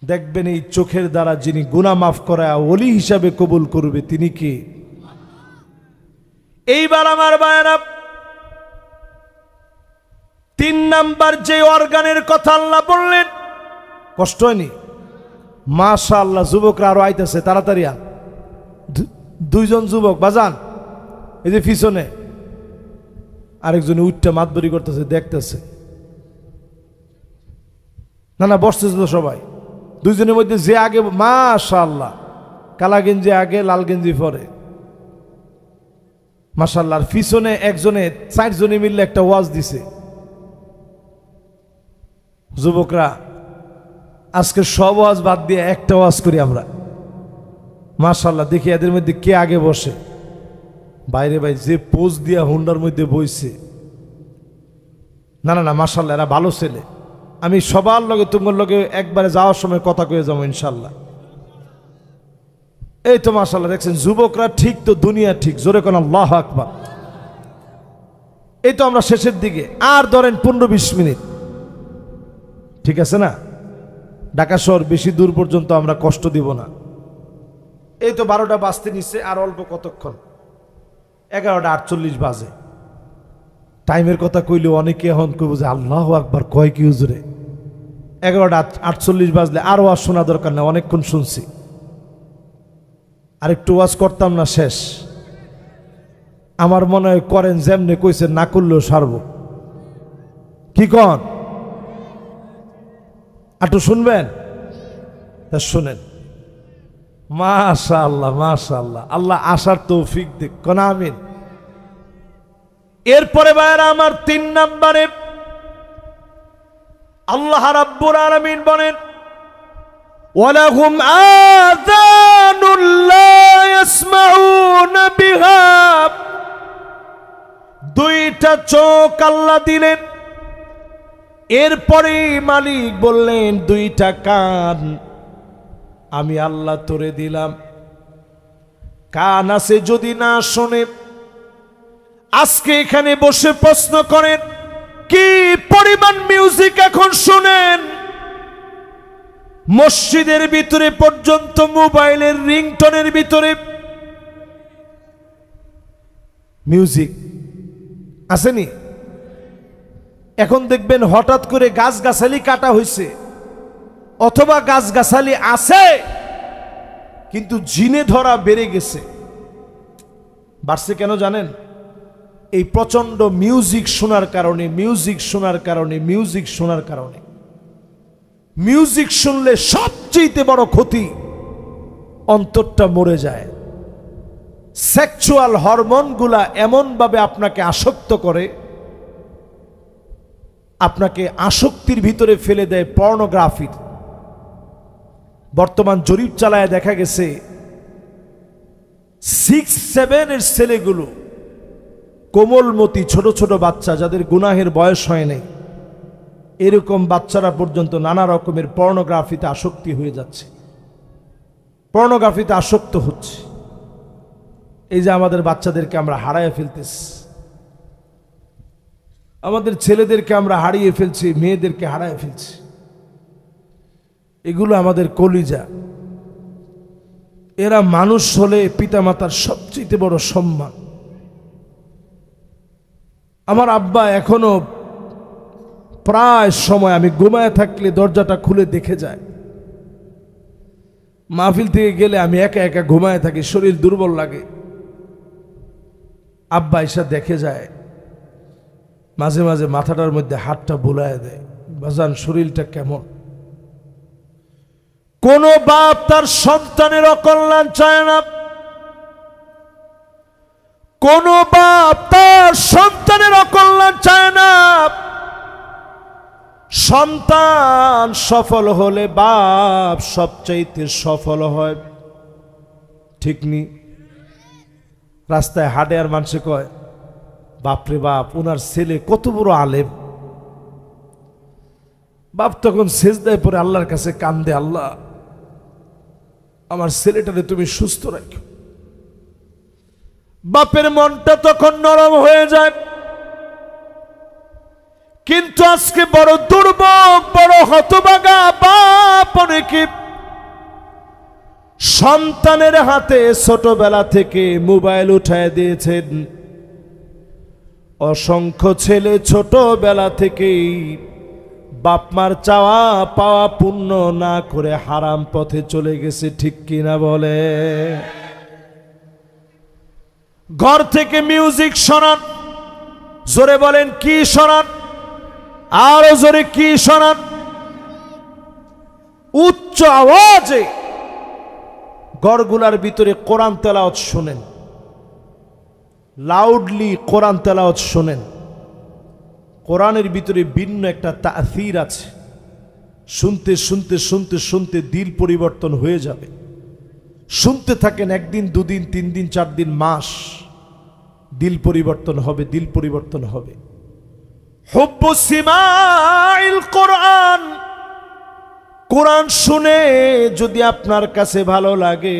দেখবেন এই চোখের দ্বারা যিনি গুনাহ মাফ করায় ওলি হিসাবে কবুল করবে তিনি কে? এইবার আমার ভাইয়েরা, 3 নাম্বার যে অর্গানের কথা আল্লাহ বললেন, কষ্ট হয়নি? মাশাআল্লাহ, যুবকরা আরো আইতেছে, তাড়াতাড়ি আন। 2 জন যুবক বাজান, এই যে পিছনে আরেকজনে উঠটা মাতবরি করতেছে, দেখতেছে না, না বসতেছে তো সবাই। 2 জনের মধ্যে যে আগে, মাশাআল্লাহ, কালা গেঞ্জি আগে, লাল গেঞ্জি পরে, মাশাআল্লাহ। আর পিছনে একজনে 4 জনে মিললে একটা ওয়াজ দিছে। যুবকরা আজকে সব ওয়াজ বাদ দিয়ে একটা ওয়াজ করি আমরা, মাশাআল্লাহ। দেখি এদের মধ্যে কে আগে বসে। বাইরে ভাই যে পোজ দিয়া হুন্ডার মধ্যে বইছে, না না না মাশাআল্লাহ, এরা ভালো ছেলে। আমি সবার লগে তোমার লগে একবারে যাওয়ার সময় কথা কয়ে যাবো ইনশাল্লাহ। এই তো মাশাআল্লাহ, দেখছেন যুবকরা ঠিক তো দুনিয়া ঠিক, জোরে কোন আল্লাহু আকবার। এই তো আমরা শেষের দিকে, আর ধরেন 15-20 মিনিট, ঠিক আছে না? ঢাকা শহর বেশি দূর পর্যন্ত আমরা কষ্ট দিব না। এই তো 12টা বাজতে নিচ্ছে, আর অল্প কতক্ষণ, 11টা 48 বাজে। টাইমের কথা কইলে অনেকে এখন কইব যে আল্লাহু আকবার কয় কি হুজুরে, 11টা 48 বাজলে আরো ওয়াজ শোনা দরকার না, অনেকক্ষণ শুনছি, আর একটু ওয়াজ করতাম না শেষ? আমার মনে হয় করেন, যেমনে কইছেন না করলেও সারব। কি কন? একটু শুনবেন? তা শুনেন। মাশাআল্লাহ মাশাআল্লাহ, আল্লাহ আসার তৌফিক দিক, কোন আমিন। এরপরে ভাইরা আমার 3 নম্বরে আল্লাহ রাব্বুল আলামিন বলেন, ওয়ালাহুম আযানুন লা ইয়াসমাউনা বিহা। 2টা চোখ আল্লাহ দিলেন, এরপরে মালিক বললেন 2টা কান আমি আল্লাহ তোরে দিলাম। কান আছে যদি না শোনে, আজকে এখানে বসে প্রশ্ন করেন কি পরিমাণ মিউজিক এখন শুনেন। মসজিদের ভিতরে পর্যন্ত মোবাইলের রিংটোনের ভিতরে মিউজিক আসেনি? এখন দেখবেন হঠাৎ করে গাছগাছালি কাটা হয়েছে, অথবা গাছগাছালি আছে কিন্তু জিনে ধরা বেড়ে গেছে। বাড়ছে কেন জানেন? এই প্রচন্ড মিউজিক শোনার কারণে, মিউজিক শোনার কারণে, মিউজিক শোনার কারণে। মিউজিক শুনলে সবচেয়ে বড় ক্ষতি, অন্তরটা মরে যায়। সেক্সুয়াল হরমোনগুলা এমনভাবে আপনাকে আসক্ত করে, আপনাকে আসক্তির ভিতরে ফেলে দেয় পর্নোগ্রাফির। বর্তমান জরিপ চালায় দেখা গেছে 6-7 ছেলেগুলো, কোমলমতি ছোট ছোট বাচ্চা যাদের গুনাহের বয়স হয় নাই, এরকম বাচ্চারা পর্যন্ত নানা রকমের পর্নোগ্রাফিতে আসক্তি হয়ে যাচ্ছে, পর্নোগ্রাফিতে আসক্ত হচ্ছে। এই যে আমাদের বাচ্চাদেরকে আমরা হারায় ফেলতেছি, আমাদের ছেলেদেরকে আমরা হারিয়ে ফেলছি, মেয়েদেরকে হারায় ফেলছি। এগুলো আমাদের কলিজা। এরা মানুষ হলে পিতামাতার সবচেয়ে বড় সম্মান। আমার আব্বা এখনো প্রায় সময় আমি ঘুমায় থাকলে দরজাটা খুলে দেখে যায়। মাহফিল থেকে গেলে আমি একা একা ঘুমায় থাকি, শরীর দুর্বল লাগে। আব্বা এসে দেখে যায়, মাঝে মাঝে মাথাটার মধ্যে হাতটা বুলায় দেয়, বাজান শরীরটা কেমন? কোন বাপ তার সন্তানের অকল্যাণ চায় না, কোন বাপ তার সন্তানের অকল্যাণ চায় না। সন্তান সফল হলে বাপ সবচাইতে সফল হয়, ঠিক নি? রাস্তায় হাঁটে আর মানুষে কয়, বাপরে বাপ, ওনার ছেলে কত বড় আলেম। বাপ তখন সেজদায় পড়ে আল্লাহর কাছে কান্দে, আল্লাহ আমার ছেলেটারে তুমি সুস্থ রাখো। বাপের মনটা তখন নরম হয়ে যায়। কিন্তু আজকে বড় দুর্ভোগ, বড় হতভাগা বাপ অনেকে সন্তানের হাতে ছোটবেলা থেকে মোবাইল উঠায় দিয়েছেন। অসংখ্য ছেলে ছোটবেলা থেকেই বাপ মার চাওয়া পাওয়া পূর্ণ না করে হারাম পথে চলে গেছে, ঠিক কিনা বলে? ঘর থেকে মিউজিক শোনান, জোরে বলেন কি শোনান? আরো জোরে কি শোনান? উচ্চ আওয়াজে ঘরগুলার ভিতরে কোরআন তেলাওয়াত শুনেন, লাউডলি কোরআন তেলাওয়াত শুনেন। কোরআনের ভিতরে ভিন্ন একটা তাসীর আছে, শুনতে শুনতে শুনতে শুনতে দিল পরিবর্তন হয়ে যাবে। শুনতে থাকেন, একদিন, দুদিন, 3 দিন, 4 দিন, মাস, দিল পরিবর্তন হবে, দিল পরিবর্তন হবে। হুব্বু সিমাইল কোরআন, কোরআন শুনে যদি আপনার কাছে ভালো লাগে,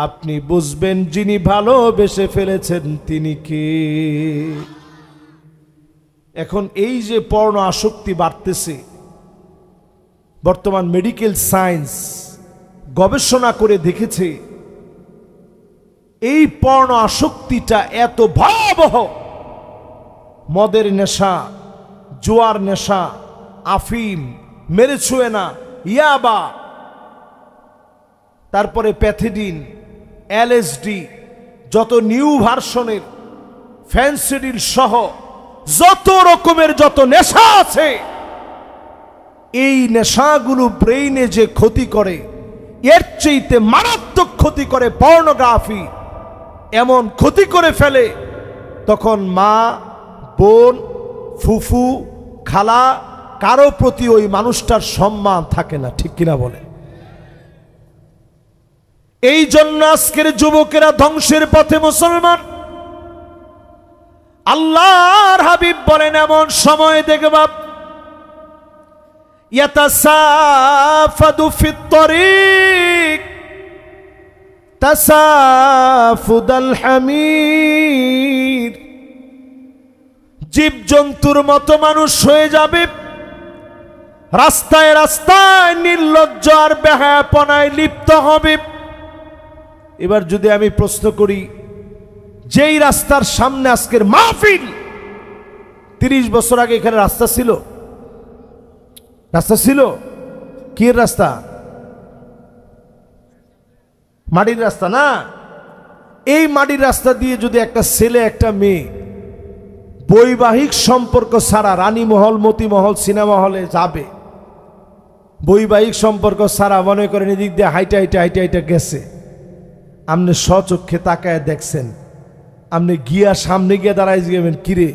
আপনি বুঝবেন যিনি ভালোবেসে ফেলেছেন তিনি কে। এখন এই যে পর্ণ আসক্তি বাড়তেছে, বর্তমান মেডিকেল সায়েন্স গবেষণা করে দেখেছে এই পর্ণ আসক্তিটা এত ভয়াবহ। মদের নেশা, জুয়ার নেশা, আফিম, মেরিজুয়ানা, ইয়াবা, তারপরে প্যাথিডিন, এলএসডি, যত নিউ ভার্সনের ফেন্সিডিল সহ যত রকমের যত নেশা আছে, এই নেশাগুলো ব্রেইনে যে ক্ষতি করে, এর চেয়ে মারাত্মক ক্ষতি করে পর্নোগ্রাফি। এমন ক্ষতি করে ফেলে, তখন মা, বোন, ফুফু, খালা, কারো প্রতি ওই মানুষটার সম্মান থাকে না, ঠিক কিনা বলে? এই জন্য আজকের যুবকেরা ধ্বংসের পথে। মুসলমান, আল্লাহর হাবিব বলেন, এমন সময় দেখবা ইয়াতাসাফাদু ফিত তরিক তাসাফুদাল হামির, জীবজন্তুর মতো মানুষ হয়ে যাবে, রাস্তায় রাস্তায় নির্লজ্জ আর বেহায়াপনায় লিপ্ত হবে। এবার যদি আমি প্রশ্ন করি, যেই রাস্তার সামনে আজকের মাহফিল, 30 বছর আগে এখানে রাস্তা ছিল? রাস্তা ছিল? কি রাস্তা? মাটির রাস্তা না? এই মাটির রাস্তা দিয়ে যদি একটা ছেলে একটা মেয়ে বৈবাহিক সম্পর্ক ছাড়া রানীমহল, মতিমহল, সিনেমা হলে যাবে, বৈবাহিক সম্পর্ক ছাড়া মনে করেন এদিক দিয়ে হাইটা হাইটা হাইটা হাইটা গেছে, আপনি স্বচক্ষে তাকায় দেখছেন, আপনি গিয়া সামনে গিয়ে দাঁড়াই যাবেন, কিরে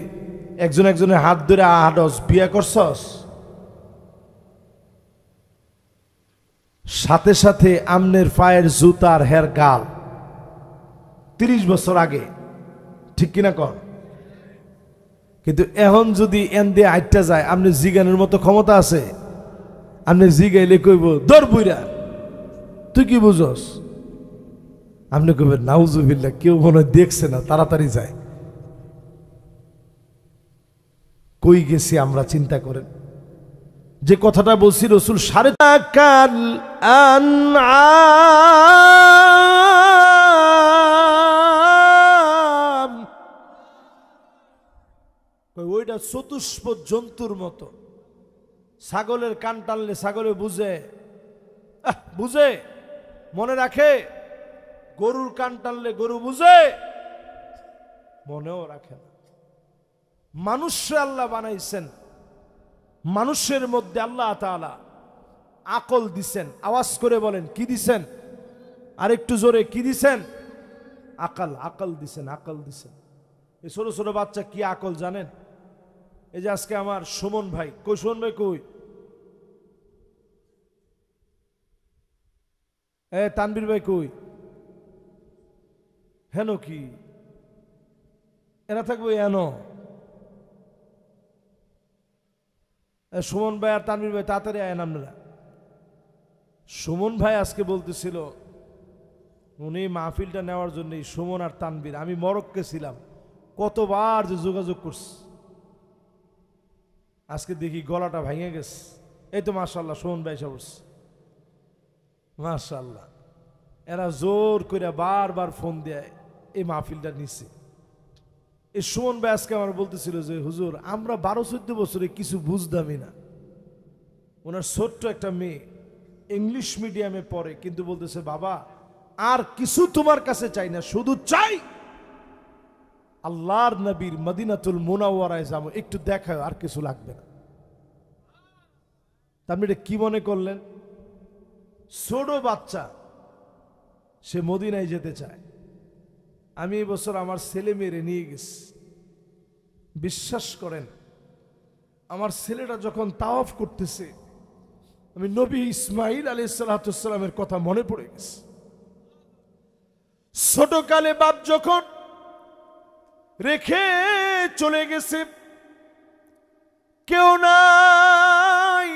একজন একজনের হাত ধরে আহাডস বিয়া করছস? সাথে সাথে আমনের পায়ের জুতার হের গাল। 30 বছর আগে, ঠিক কিনা কর? কিন্তু এখন যদি এন দিয়ে আইটা যায়, আপনি জিগানের মতো ক্ষমতা আছে? আপনি জিগাইলে কইব দর বুইরা তুই কি বুঝস? আপনি কইবেন নাউজুবিল্লাহ, কেউ মনে হয় দেখছে না, তাড়াতাড়ি যায়। কই গেছি আমরা চিন্তা করেন। যে কথাটা বলছি রসুল সাড়ে কাল ওইটা চতুষ্প জন্তুর মতো। ছাগলের কান টানলে ছাগলে বুঝে, বুঝে, মনে রাখে। গরুর কান টানলে গরু বুঝে, মনেও রাখে না। মানুষে আল্লাহ বানাইছেন, মানুষের মধ্যে আল্লাহ তাআলা আকল দিছেন। আওয়াজ করে বলেন কি দিছেন? আর একটু জোরে কি দিছেন? আকল, আকল দিছেন, আকল দিছেন। এই ছোট ছোট বাচ্চা কি আকল জানেন? এই যে আজকে আমার সুমন ভাই, কই সুমন ভাই কই? তানবীর ভাই কই? হেন কি এরা থাকবে? এন সুমন ভাই আর তানবীর ভাই তাড়াতাড়ি আয়েন আপনারা। সুমন ভাই আজকে বলতেছিল উনি মাহফিলটা নেওয়ার জন্য, সুমন আর তানবীর, আমি মরক্কে ছিলাম, কতবার যে যোগাযোগ করছি, আজকে দেখি গলাটা ভেঙে গেছে। এই তো মাশাআল্লাহ সুমন ভাই সব মাশাআল্লাহ, এরা জোর করে বারবার ফোন দেয় এই মাহফিলটা নিচ্ছে। এই সুমন ভাই আজকে আমার বলতেছিল যে হুজুর আমরা 12-14 বছরে কিছু বুঝতামই না। ওনার ছোট্ট একটা মেয়ে ইংলিশ মিডিয়ামে পড়ে, কিন্তু বলতেছে বাবা আর কিছু তোমার কাছে চাই না, শুধু চাই আল্লাহর নবীর মদিনাতুল মুনাওয়ারায় যাবো, একটু দেখাও, আর কিছু লাগবে না। আপনি এটা কি মনে করলেন? ছোট বাচ্চা, সে মদিনায় যেতে চায়। আমি এই বছর আমার ছেলে মেয়েরে নিয়ে গেছি। বিশ্বাস করেন, আমার ছেলেটা যখন তাওয়াফ করতেছে, আমি নবী ইসমাইল আলাইহিস সালামের কথা মনে পড়ে গেছে। ছোটকালে বাপ যখন রেখে চলে গেছে, কেউ নাই,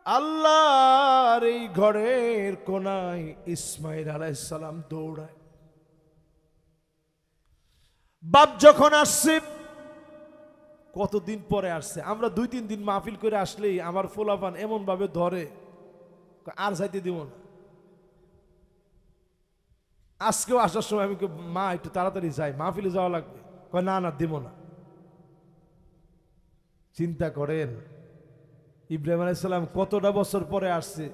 আল্লাহর এই ঘরের কোনায় ইসমাইল আলাইহিস সালাম দৌড়ায়। বাপ যখন আসছে, কতদিন পরে আসছে, আমরা 2-3 দিন মাহফিল করে আসলেই আমার ফোলাপান এমন ভাবে ধরে, আর যাইতে দিব না। আজকেও আসার সময় আমি মা একটু তাড়াতাড়ি যাই, মাহফিলে যাওয়া লাগবে, কয় না না দিব না। চিন্তা করেন ইব্রাহিম আলাইহিস সালাম কতটা বছর পরে আসছে,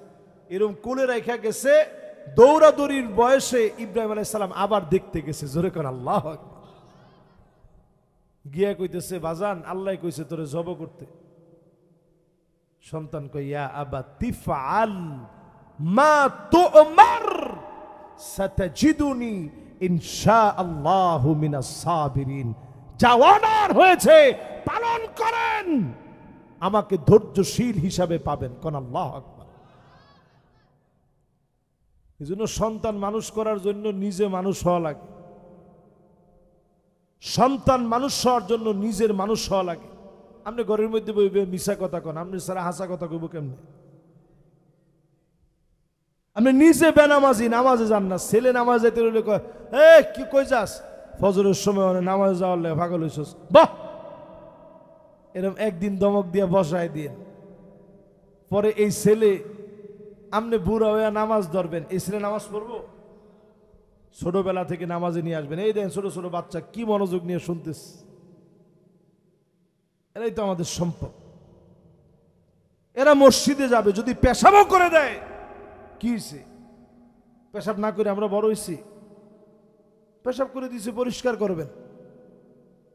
এরকম কোলে রেখা গেছে, দৌড়াদৌড়ির বয়সে ইব্রাহিম আলাইহিস সালাম আবার দেখতে গেছে। জোরে কর আল্লাহু আকবার। গিয়া কইতেছে বাজান আল্লাহ কইছে তোরে জব করতে। সন্তান কই ইয়া আবা তিফআল মা তুমার সাতাজিদুনি ইনশাআল্লাহু মিনাস সাবিরিন। যা অর্ডার হয়েছে পালন করেন, আমাকে ধৈর্যশীল হিসাবে পাবেন। কোন আল্লাহু আকবার। এজন্য সন্তান মানুষ করার জন্য নিজে মানুষ হওয়া লাগে। সন্তান মানুষ হওয়ার জন্য নিজের মানুষ হওয়া লাগে। আপনি ঘরের মধ্যে বইবে মিশা কথা কন, আপনি সারা হাসা কথা কইব কেমনে? আপনি নিজে বেনামাজি, নামাজে যান না, ছেলে নামাজ যাইতে রইলে কয় এ কি কই যাস, ফজরের সময় নামাজ যাওয়ার লে পাগল হইছস, বাহ, এরকম একদিন দমক দিয়ে বসায় দিন। পরে এই ছেলে আপনি বুড়া হইয়া নামাজ ধরবেন, এই ছেলে নামাজ পড়বো? ছোটবেলা থেকে নামাজে নিয়ে আসবেন। এই দেখেন ছোট ছোট বাচ্চা কি মনোযোগ নিয়ে শুনতেছে। এরাই তো আমাদের সম্পদ। এরা মসজিদে যাবে, যদি পেশাবও করে দেয়, কি হয়েছে? পেশাব না করে আমরা বড় হয়েছি? পেশাব করে দিয়েছে, পরিষ্কার করবেন।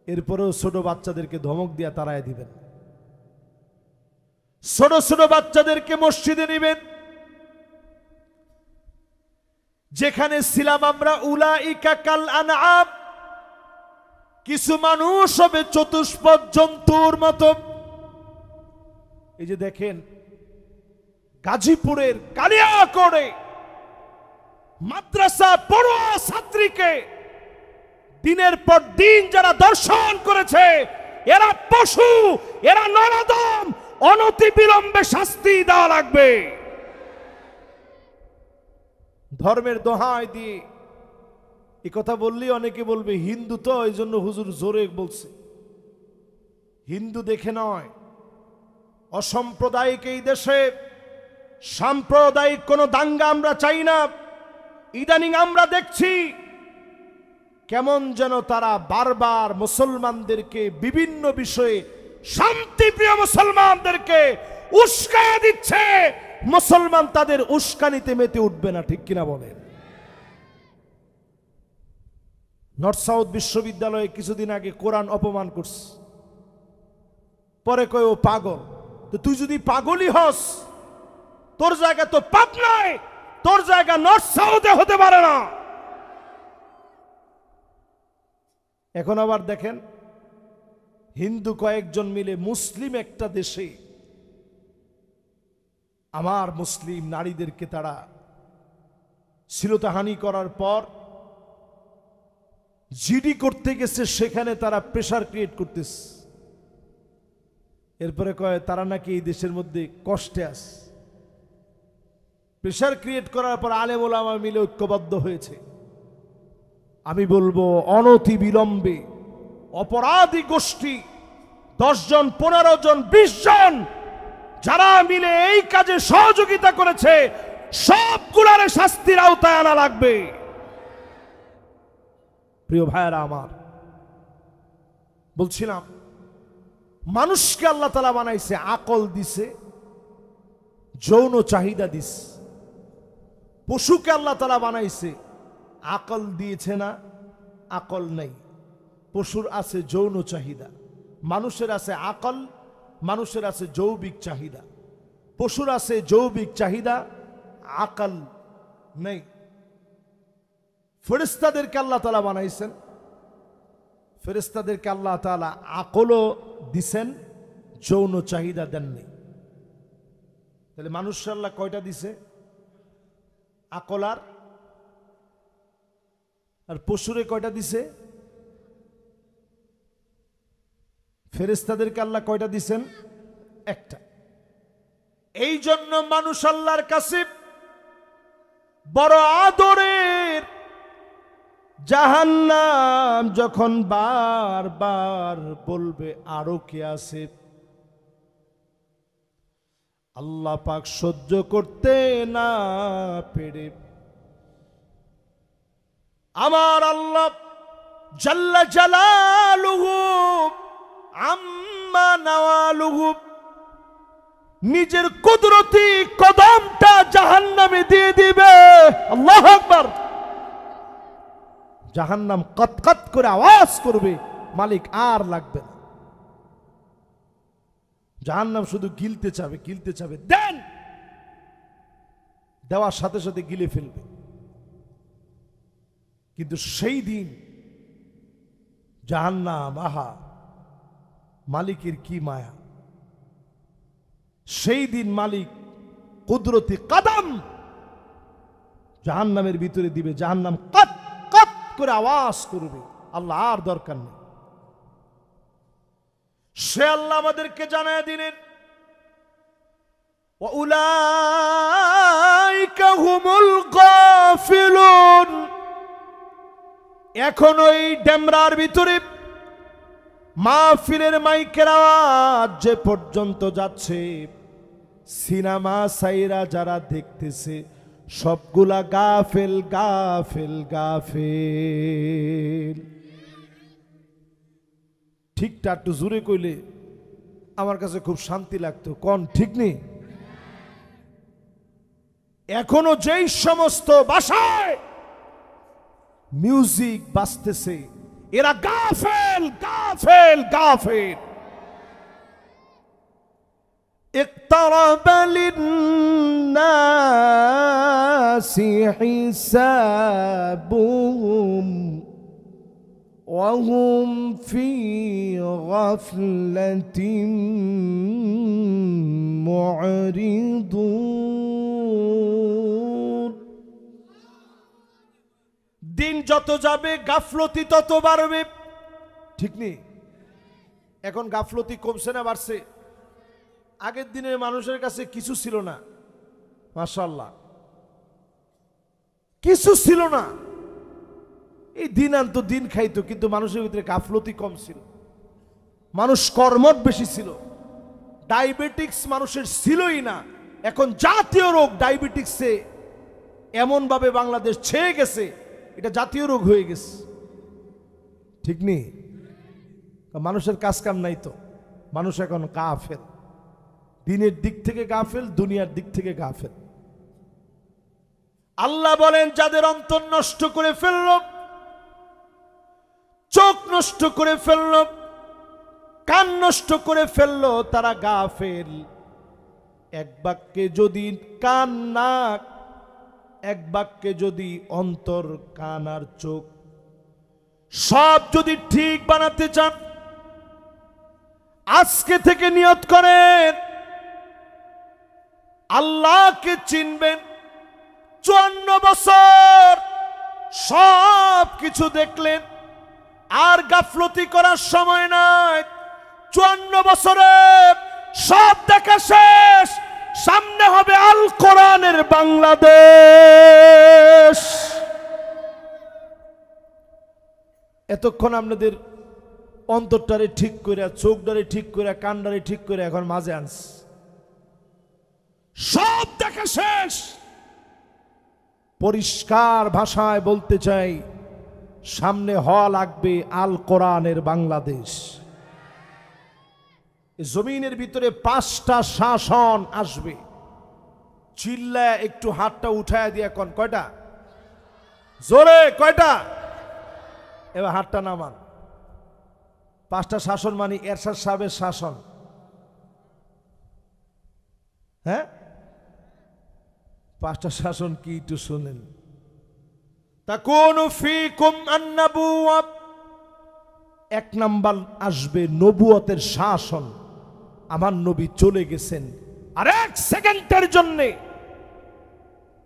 এরপরেও ছোট বাচ্চাদেরকে ধমক দিয়া তাড়ায় দিবেন। ছোট ছোট বাচ্চাদেরকে মসজিদে নিবেন। যেখানে ছিলাম আমরা, উলাইকা কাল আনআম, কিছু মানুষ হবে চতুষ্পদ জন্তুর মতো। এই যে দেখেন, গাজীপুরের কালিয়াকৈরে মাদ্রাসা পড়ুয়া ছাত্রীকে দিনের পর দিন যারা দর্শন করেছে, এরা পশু, এরা নরদম, অনতিবিলম্বে শাস্তি দেওয়া লাগবে। ধর্মের দোহাই দিয়ে এই কথা বললেই অনেকে বলবে হিন্দু তো, এই জন্য হুজুর জোরে বলছে। হিন্দু দেখে নয়, অসাম্প্রদায়িক এই দেশে সাম্প্রদায়িক কোন দাঙ্গা আমরা চাই না। ইদানিং আমরা দেখছি কেমন যেন তারা বারবার মুসলমানদেরকে বিভিন্ন বিষয়ে, শান্তিপ্রিয় মুসলমানদেরকে উস্কায়া দিচ্ছে। মুসলমান তাদের উস্কানিতে মেতে উঠবে না, ঠিক কিনা বলেন? নর্থ সাউথ বিশ্ববিদ্যালয়ে কিছুদিন আগে কোরআন অপমান করছে, পরে কয় ও পাগল। তো তুই যদি পাগলই হস, তোর জায়গা তো পাবনায়, তোর জায়গা নর্থ সাউথে হতে পারে না। এখন আবার দেখেন, হিন্দু কয়েকজন মিলে মুসলিম একটা দেশে আমার মুসলিম নারীদেরকে তারা শ্লীলতাহানি করার পর জিডি করতে গেছে, সেখানে তারা প্রেসার ক্রিয়েট করতেছে। এরপরে কয় তারা নাকি এই দেশের মধ্যে কষ্টে আছে। প্রেসার ক্রিয়েট করার পর আলেম ওলামা মিলে ঐক্যবদ্ধ হয়েছে। আমি বলবো অনতি বিলম্বে অপরাধী গোষ্ঠী 10 জন, 15 জন, 20 জন যারা মিলে এই কাজে সহযোগিতা করেছে, সবগুলার শাস্তির আওতায় আনা লাগবে। প্রিয় ভাইয়েরা আমার, বলছিলাম মানুষকে আল্লাহ তাআলা বানাইছে, আকল দিছে, যৌন চাহিদা দিছে। পশুকে আল্লাহ তাআলা বানাইছে, আকল দিয়েছে না, আকল নেই। পশুর আছে যৌন চাহিদা, মানুষের আছে আকল, মানুষের আছে যৌবিক চাহিদা। পশুর আছে যৌবিক চাহিদা, আকল নেই। ফেরেশতাদেরকে আল্লাহ তাআলা বানাইছেন, ফেরেশতাদেরকে আল্লাহ তাআলা আকলও দিছেন, যৌন চাহিদা দেননি। তাহলে মানুষের আল্লাহ কয়টা দিছে? আকল আর পশুরে কয়টা দিছে? ফেরেশতাদেরকে আল্লাহ কয়টা দিছেন? একটা। এই জন্য মানুষ আল্লাহর কাছে বড় আদরের। জাহান্নাম যখন বারবার বলবে আরো কে আছে, আল্লাহ পাক সহ্য করতে না পেরে আমার আল্লাহ জাল্লা জালালুহু আম্মা নাওয়ালুহু নিজের কুদরতি কদমটা জাহান্নামে দিয়ে দিবে। আল্লাহু আকবার। জাহান্নাম কতকত করে আওয়াজ করবে, মালিক আর লাগবে না। জাহান্নাম শুধু গিলতে চাবে, গিলতে চাবে, দেন, দেওয়ার সাথে সাথে গিলে ফেলবে। কিন্তু সেই দিন জাহান্নাম, আহা মালিকের কি মায়া! সেই দিন মালিক কুদরতি কদম জাহান্নামের ভিতরে দিবে, জাহান্নাম কত কত করে আওয়াজ করবে, আল্লাহ আর দরকার নেই। সে আল্লাহ আমাদেরকে জানায় দিলেন, ওয়াউলাইকা হুমুল গাফিলুন। এখন ওই ডেমরার ভিতরে মাহফিলের মাইকের আওয়াজ যে পর্যন্ত যাচ্ছে, সিনেমা সাইরা যারা দেখতেছে সবগুলা গাফেল গাফেল গাফেল। ঠিকটা একটু জোরে কইলে আমার কাছে খুব শান্তি লাগতো। কোন ঠিক নেই? এখনো যেই সমস্ত বাসায় মিউজিক বাজতেছে এরা গাফেল গাফেল গাফেল। اقترب للناس حسابهم وهم في غفلة معرضون। দিন যত যাবে গাফলতি তত বাড়বে, ঠিক নেই? এখন গাফলতি কমছে না বাড়ছে? আগের দিনে মানুষের কাছে কিছু ছিল না, মাশাআল্লাহ কিছু ছিল না, এই দিন আনতো দিন খাইতো, কিন্তু মানুষের ভিতরে গাফলতি কম ছিল, মানুষ কর্মঠ বেশি ছিল। ডায়াবেটিক্স মানুষের ছিলই না, এখন জাতীয় রোগ ডায়াবেটিক্সে এমন ভাবে বাংলাদেশ ছেয়ে গেছে, এটা জাতীয় রোগ হয়ে গেছে, ঠিক নেই? মানুষের কাজ কাম নাই তো, মানুষ এখন গাফেল, দিনের দিক থেকে গাফেল, দুনিয়ার দিক থেকে গাফেল। আল্লাহ বলেন যাদের অন্তর নষ্ট করে ফেলল, চোখ নষ্ট করে ফেলল, কান নষ্ট করে ফেলল, তারা গাফেল। এক বাক্যে যদি কান নাক, এক বাক্যে যদি অন্তর কান আর চোখ সব যদি ঠিক বানাতে চান, আজকে থেকে নিয়ত করেন আল্লাহকে চিনবেন। 54 বছর সব কিছু দেখলেন, আর গাফলতি করার সময় নাই। 54 বছরে সব দেখা শেষ, সামনে হবে আল কোরআনের বাংলাদেশ। এতক্ষণ আপনাদের অন্তরটারে ঠিক করে, চোখটারে ঠিক করে, কানটারে ঠিক করে এখন মাঝে আনস, সব দেখা শেষ। পরিষ্কার ভাষায় বলতে চাই, সামনে হওয়া লাগবে আল কোরআনের বাংলাদেশ। জমিনের ভিতরে 5টা শাসন আসবে। চিল্লায় একটু হাতটা উঠায় দিয়ে কোন কয়টা? জোরে কয়টা? এবার হাতটা নামান। 5টা শাসন মানে এরশাদ সাহেবের শাসন, হ্যাঁ? 5টা শাসন কি একটু শুনেন। তাকুনু ফীকুম আন-নবুওয়া, 1 নাম্বার আসবে নবুয়তের শাসন। আমার নবী চলে গেছেন, আর 1 সেকেন্ডের জন্য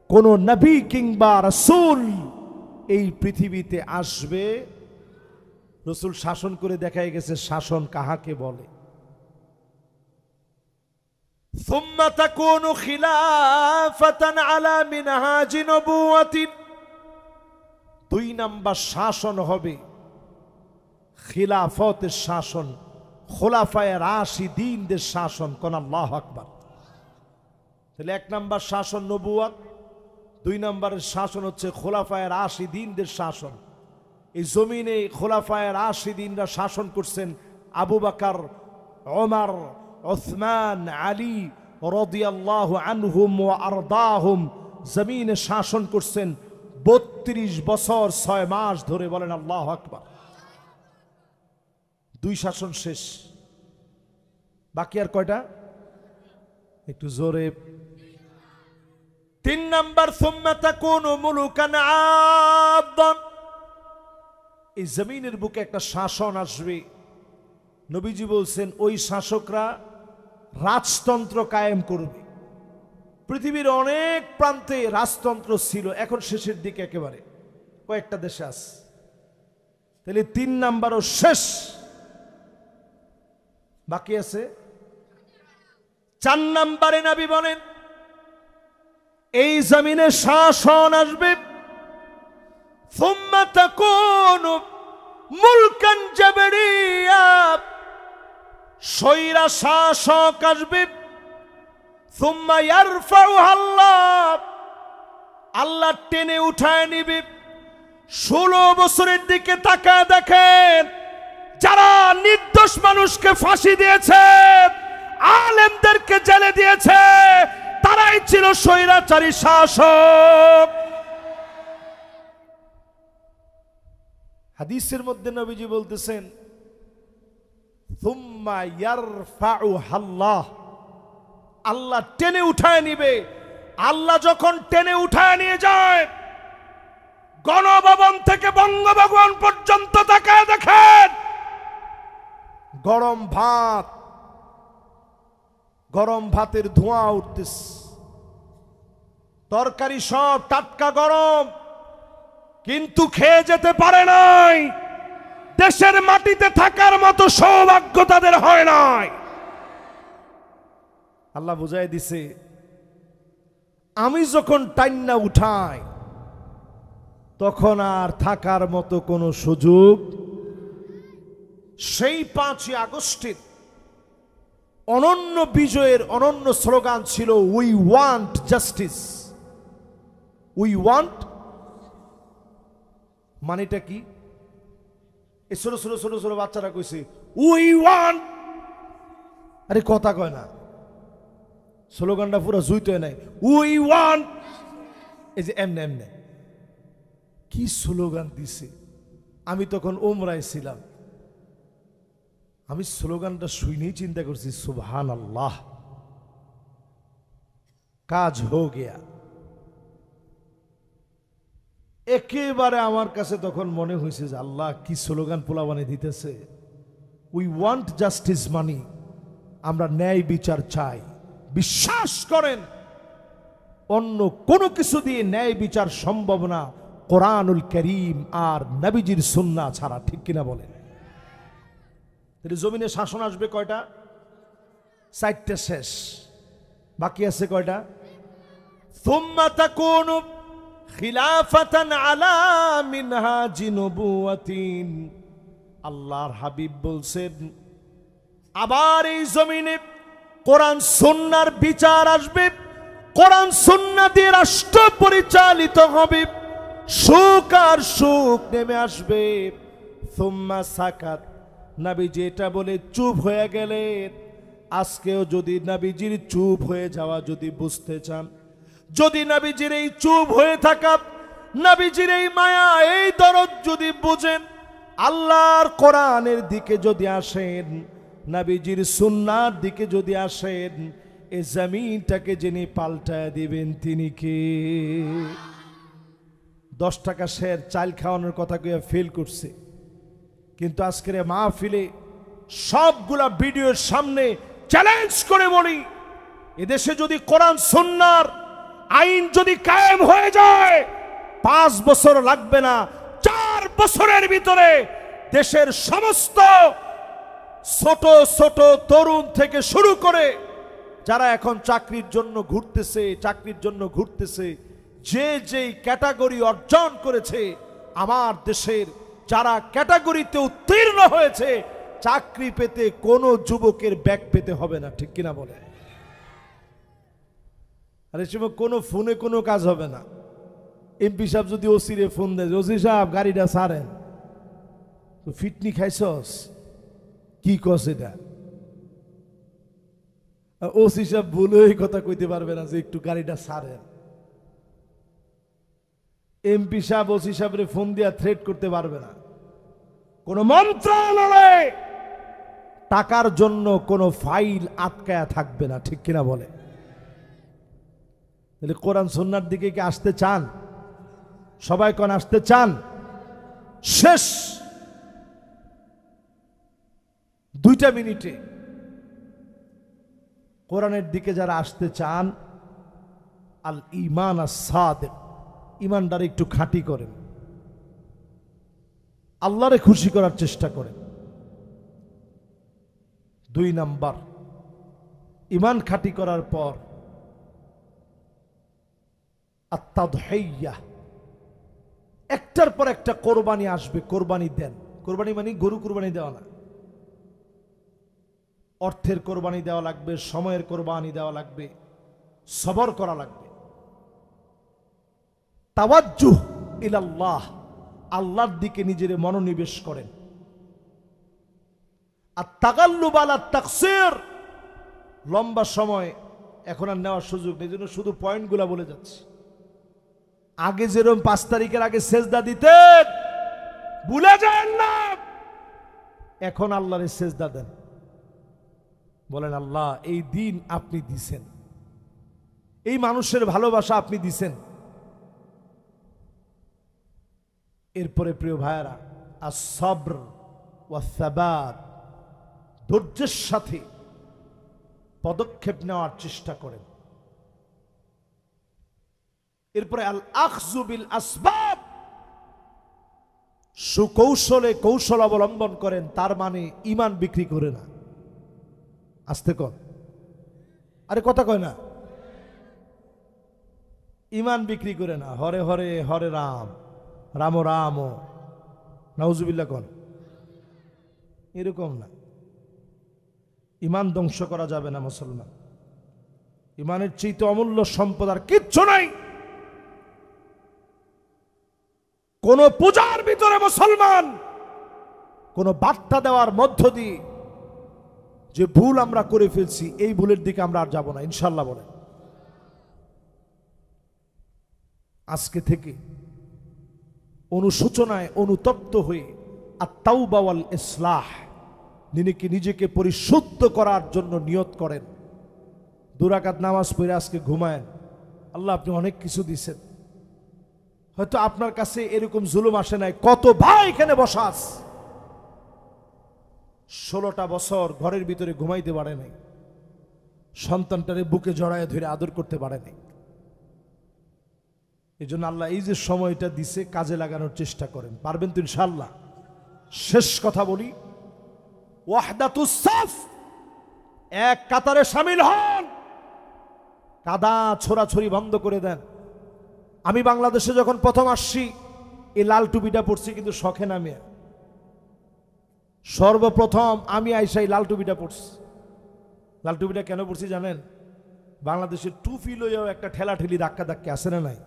কোন নবী কিংবা রাসূল এই পৃথিবীতে আসবে, রাসূল শাসন করে দেখাই গেছে শাসন কাহাকে বলে। সুম্মা তাকুনু খিলাফাতান আলা মিনহাজি নবুওয়াতি, 2 নাম্বার শাসন হবে খিলাফতের শাসন, খোলাফায়ে রাশিদিনদের শাসন। কোন আল্লাহু আকবার। তাহলে 1 নাম্বার শাসন নবুয়ত, 2 নাম্বারের শাসন হচ্ছে খোলাফায়ে রাশিদিনদের শাসন। এই জমিনে খোলাফায়ে রাশিদিনরা শাসন করছেন। আবু বকর, ওমর, উসমান, আলী রাদিয়াল্লাহু আনহুম ওয়া আরদাহুম জমিনে শাসন করছেন 32 বছর 6 মাস ধরে। বলেন আল্লাহু আকবার। 2 শাসন শেষ, বাকি আর কয়টা? একটু জোরে। 3 নাম্বার সুম্মা তাকুনু মুলুকান আবদান, এই জমিনের বুকে একটা শাসন আসবে। নবীজি বলছেন ওই শাসকরা রাজতন্ত্র কায়েম করবে। পৃথিবীর অনেক প্রান্তে রাজতন্ত্র ছিল, এখন শেষের দিকে একেবারে কয়েকটা দেশে আছে। তাহলে 3 নাম্বারও শেষ, বাকি আছে 4 নাম্বারে নবী বলেন এই জমিনে শাসন আসবে। সুম্মা তাকুনু মুলকান জাবরিয়া, স্বৈরা শাসক আসবে। সুম্মা ইয়ারফাউহা আল্লাহ, আল্লাহ টেনে উঠায় নিবে। 16 বছরের দিকে তাকায় দেখেন, যারা নির্দোষ মানুষকে ফাঁসি দিয়েছে আলেমদেরকে জেলে দিয়েছে, তারাই ছিল স্বৈরাচারী শাসক। হাদিসের মধ্যে নবীজি বলতেছেন, সুম্মা ইয়ারফাউহাল্লাহ, আল্লাহ টেনে উঠায় নিবে। আল্লাহ যখন টেনে উঠায় নিয়ে যায়, গণভবন থেকে বঙ্গভবন পর্যন্ত তাকায় দেখেন, গরম ভাত, গরম ভাতের ধোঁয়া উঠতেছে, তরকারি সব টাটকা গরম, কিন্তু খেয়ে যেতে পারে নাই। দেশের মাটিতে থাকার মতো সৌভাগ্য তাদের হয় নাই। আল্লাহ বুঝাই দিছে, আমি যখন টাইন্না উঠাই তখন আর থাকার মতো কোনো সুযোগ। সেই 5ই আগস্টের অনন্য বিজয়ের অনন্য স্লোগান ছিল, we want justice. We want মানেটা কি? এই ছোট ছোট ছোট ছোট বাচ্চারা কইছে উই ওয়ান্ট, আরে কথা কয় না, স্লোগানটা পুরো জুইতে নাই। উই ওয়ান্ট, এই যে এমনে এমনে কি স্লোগান দিছে। আমি তখন ওমরায় ছিলাম, আমি স্লোগানটা শুনেই চিন্তা করছি, সুবহানাল্লাহ, কাজ হো গিয়া। একেবারে আমার কাছে তখন মনে হয়েছে যে আল্লাহ কি স্লোগান পোলাবানে দিতেছে। উই ওয়ান্ট জাস্টিস মানি, আমরা ন্যায় বিচার চাই। বিশ্বাস করেন, অন্য কোনো কিছু দিয়ে ন্যায় বিচার সম্ভব না, কোরআনুল কারীম আর নবীজির সুন্নাহ ছাড়া। ঠিক কিনা বলেন? তাহলে জমিনে শাসন আসবে কয়টা? 4টা শেষ, বাকি আছে কয়টা? সুম্মা তাকুনু খিলাফাতান আলা মিনহাজি নবুওয়াতিন। আল্লাহর হাবিব বলছেন, আবার এই জমিনে কোরআন সুন্নাহর বিচার আসবে, কোরআন সুন্নাহ দিয়ে রাষ্ট্র পরিচালিত হবে, সুখ আর সুখ নেমে আসবে। সুম্মা সাকাত, নবীজি এটা বলে চুপ হয়ে গেলেন। আজকেও যদি নবীজির চুপ হয়ে যাওয়া যদি বুঝতে চান, যদি নবীজির এই চুপ হয়ে থাকা, নবীজির এই মায়া, এই দরদ যদি বুঝেন, আল্লাহর কোরআনের দিকে যদি আসেন, নবীজির সুন্নাহর দিকে যদি আসেন, এই জমিনটাকে যিনি পাল্টায় দিবেন তিনি কে? 10 টাকা শের চাল খাওয়ানোর কথা কইয়া ফেল করছে, কিন্তু আজকের মাহফিলে সবগুলা ভিডিওর সামনে চ্যালেঞ্জ করে বলি, এদেশে যদি কোরআন সুন্নাহর আইন যদি কায়েম হয়ে যায়, 5 বছর লাগবে না, 4 বছরের ভিতরে দেশের সমস্ত ছোট ছোট তরুণ থেকে শুরু করে যারা এখন চাকরির জন্য ঘুরতেছে, যে যেই ক্যাটাগরি অর্জন করেছে, আমার দেশের যারা ক্যাটাগরিতে উত্তীর্ণ হয়েছে, চাকরি পেতে কোনো যুবকের ব্যাগ পেতে হবে না। ঠিক কিনা বলে? আরে সময় কোনো ফোনে কোনো কাজ হবে না। এমপি সাহেব যদি ওসিরে ফোন দেয়, ওসি সাহেব গাড়িটা ছাড়েন, তো ফিটনি খাইছস কি কস এটা? ওসি সাহেব বলে এই কথা কইতে পারবে না যে একটু গাড়িটা ছাড়েন। এমপি সাহেব ওসি সাহেবের ফোন দিয়া থ্রেট করতে পারবে না। কোন মন্ত্রণালয়ে টাকার জন্য কোনো ফাইল আটকায়া থাকবে না। ঠিক কিনা বলে? তাহলে কোরআন সুন্নাহর দিকে কি আসতে চান? সবাই কোন আসতে চান? শেষ 2টা মিনিটে কোরআনের দিকে যারা আসতে চান, আল ঈমান আস-সাদিক, ঈমানদার একটু খাঁটি করেন, আল্লাহরে খুশি করার চেষ্টা করেন। 2 নাম্বার, ঈমান খাঁটি করার পর আত-তাদহিয়া, একটার পর একটা কোরবানি আসবে, কোরবানি দেন। কোরবানি মানে গরু কোরবানি দেওয়া না, অর্থের কোরবানি দেওয়া লাগবে, সময়ের কোরবানি দেওয়া লাগবে, সবর করা লাগবে। তাওয়াজ্জুহ ইলাল্লাহ, আল্লাহর দিকে নিজের মনোনিবেশ করেন। আর তাগাল্লুব আলা তাকসির, লম্বা সময় এখন আর নেওয়ার সুযোগ নেই, জন্য শুধু পয়েন্টগুলা বলে যাচ্ছি। আগে যেরকম 5 তারিখের আগে সেজদা দিতেন, ভুলে যান না, এখন আল্লাহরে সেজদা দেন, বলেন আল্লাহ এই দিন আপনি দিছেন, এই মানুষের ভালোবাসা আপনি দিছেন। এরপরে প্রিয় ভাইয়েরা, আস-সবর ওয়া সাবাত, ধৈর্যের সাথে পদক্ষেপ নেওয়ার চেষ্টা করেন। এরপরে আল আখযু বিল আসবাব, সুকৌশলে কৌশল অবলম্বন করেন, তার মানে ঈমান বিক্রি করে না। আস্তে কর, আরে কথা কয় না, ঈমান বিক্রি করে না। হরে হরে হরে রাম, রাম রাম নাউজুবিল্লাহ কন, এরকম না। ঈমান ধ্বংস করা যাবে না মুসলমান। ঈমানের চেয়ে অমূল্য সম্পদ আর কিচ্ছু নাই। কোন পূজার ভিতরে মুসলমান কোন বার্তা দেওয়ার মধ্য দিয়ে যে ভুল আমরা করে ফেলছি, এই ভুলের দিকে আমরা আর যাব না ইনশাআল্লাহ। বলেন আজকে থেকে অনুশোচনায় অনুতপ্ত হয়ে আত-তাওবা ওয়াল ইসলাহ, নিজেকে পরিশুদ্ধ করার জন্য নিয়ত করেন। 2 রাকাত নামাজ পড়ে আজকে ঘুমায়েন। আল্লাহ আপনি অনেক কিছু দিয়েছেন, হয়তো আপনার কাছে এরকম জুলুম আসে নাই। কত ভাই এখানে বসা আছে 16টা বছর ঘরের ভিতরে ঘুমাইতে পারে নাই, সন্তানটারে বুকে জড়ায় ধরে আদর করতে পারে নাই। এই জন্য আল্লাহ এই যে সময়টা দিছে কাজে লাগানোর চেষ্টা করেন। পারবেন তো ইনশাআল্লাহ। শেষ কথা বলি, ওয়াহদাতুস সাফ, এক কাতারে শামিল হন, কাদা ছোড়াছড়ি বন্ধ করে দেন। আমি বাংলাদেশে যখন প্রথম আসছি, এই লাল টুপিটা পরছি কিন্তু শখে নামে। সর্বপ্রথম আমি আইসাই লাল টুপিটা পরছি। লাল টুপিটা কেন পরছি জানেন? বাংলাদেশের টুপি লইয়াও একটা ঠেলাঠেলি ধাক্কা ধাক্কা আছে না নাই?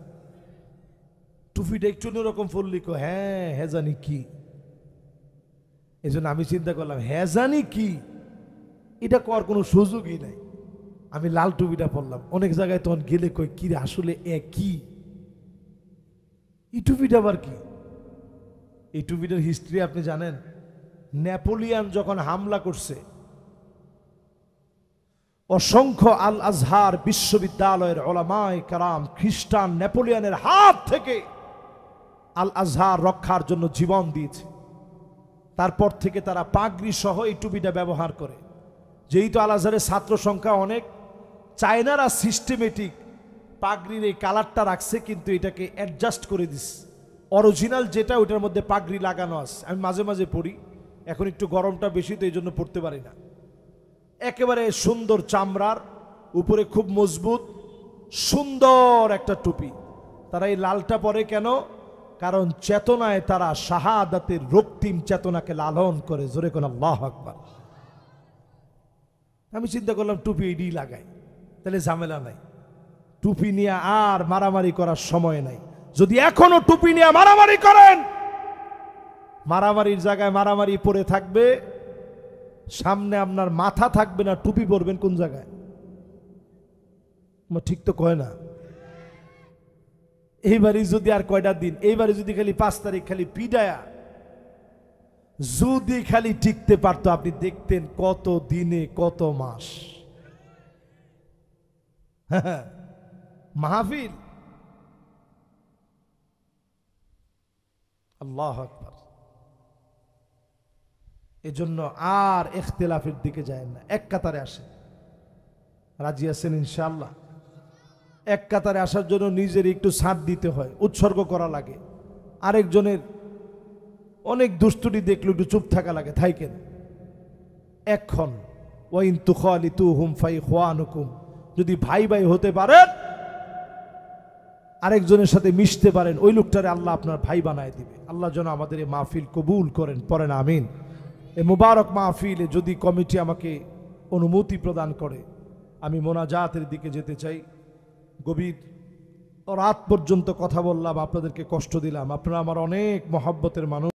টুপিটা একটু অন্যরকম পরলি, হ্যাঁ হ্যাঁ জানি কি। এই জন্য আমি চিন্তা করলাম, হ্যাঁ জানি কি, এটা কর কোনো সুযোগই নাই। আমি লাল টুপিটা পরলাম। অনেক জায়গায় তখন গেলে কই কি রে, আসলে কি এই টুপিটা আবার কি? এই টুপিটার হিস্ট্রি আপনি জানেন? নেপোলিয়ান যখন হামলা করছে, অসংখ্য আল আজহার বিশ্ববিদ্যালয়ের ওলামায়ে কেরাম খ্রিস্টান নেপোলিয়ানের হাত থেকে আল আজহার রক্ষার জন্য জীবন দিয়েছে। তারপর থেকে তারা পাগড়ি সহ এই টুপিটা ব্যবহার করে। যেহেতু আল আজহারের ছাত্র সংখ্যা অনেক, চায়নারা সিস্টেমেটিক পাগড়ির এই কালারটা রাখছে, কিন্তু এটাকে অ্যাডজাস্ট করে দিস। অরিজিনাল যেটা ওইটার মধ্যে পাগড়ি লাগানো আছে। আমি মাঝে মাঝে পড়ি, এখন একটু গরমটা বেশি তো এই জন্য পড়তে পারি না। একেবারে সুন্দর চামড়ার, উপরে খুব মজবুত সুন্দর একটা টুপি। তারা এই লালটা পরে কেন? কারণ চেতনায় তারা শাহাদাতের রক্তিম চেতনাকে লালন করে। জোরে কোন আল্লাহু আকবার। আমি চিন্তা করলাম টুপি এডি লাগাই, তাহলে ঝামেলা নাই। টুপি নিয়ে আর মারামারি করার সময় নাই। যদি এখনো টুপি নিয়ে মারামারি করেন, মারামারির জায়গায় মারামারি পরে থাকবে, সামনে আপনার মাথা থাকবে না, টুপি পরবেন কোন জায়গায়? ঠিক তো কয় না। এইবারই যদি আর কয়টা দিন, এইবারে যদি খালি 5 তারিখ খালি পিডায়া যদি খালি টিকতে পারতো, আপনি দেখতেন কত দিনে কত মাস মাহফিল। আল্লাহু আকবার। এজন্য আর ইখতিলাফের দিকে যায় না, এক কাতারে আসে। রাজি আছেন ইনশাআল্লাহ? এক কাতারে আসার জন্য নিজের একটু সাথ দিতে হয়, উৎসর্গ করা লাগে। আরেকজনের অনেক দুষ্টুটি দেখলে একটু চুপ থাকা লাগে, থাইকেন। এখন ওয়াইন তুখালিতুহুম ফাইখওয়ানুকুম, যদি ভাই ভাই হতে পারেন, আরেকজনের সাথে মিশতে পারেন, ওই লোকটারে আল্লাহ আপনার ভাই বানায় দিবে। আল্লাহ যেন আমাদের এই মাহফিল কবুল করেন, পড়েন আমিন। এই মুবারক মাহফিলে যদি কমিটি আমাকে অনুমতি প্রদান করে, আমি মোনাজাতের দিকে যেতে চাই। গভীর রাত পর্যন্ত কথা বললাম, আপনাদেরকে কষ্ট দিলাম। আপনারা আমার অনেক মহব্বতের মানুষ।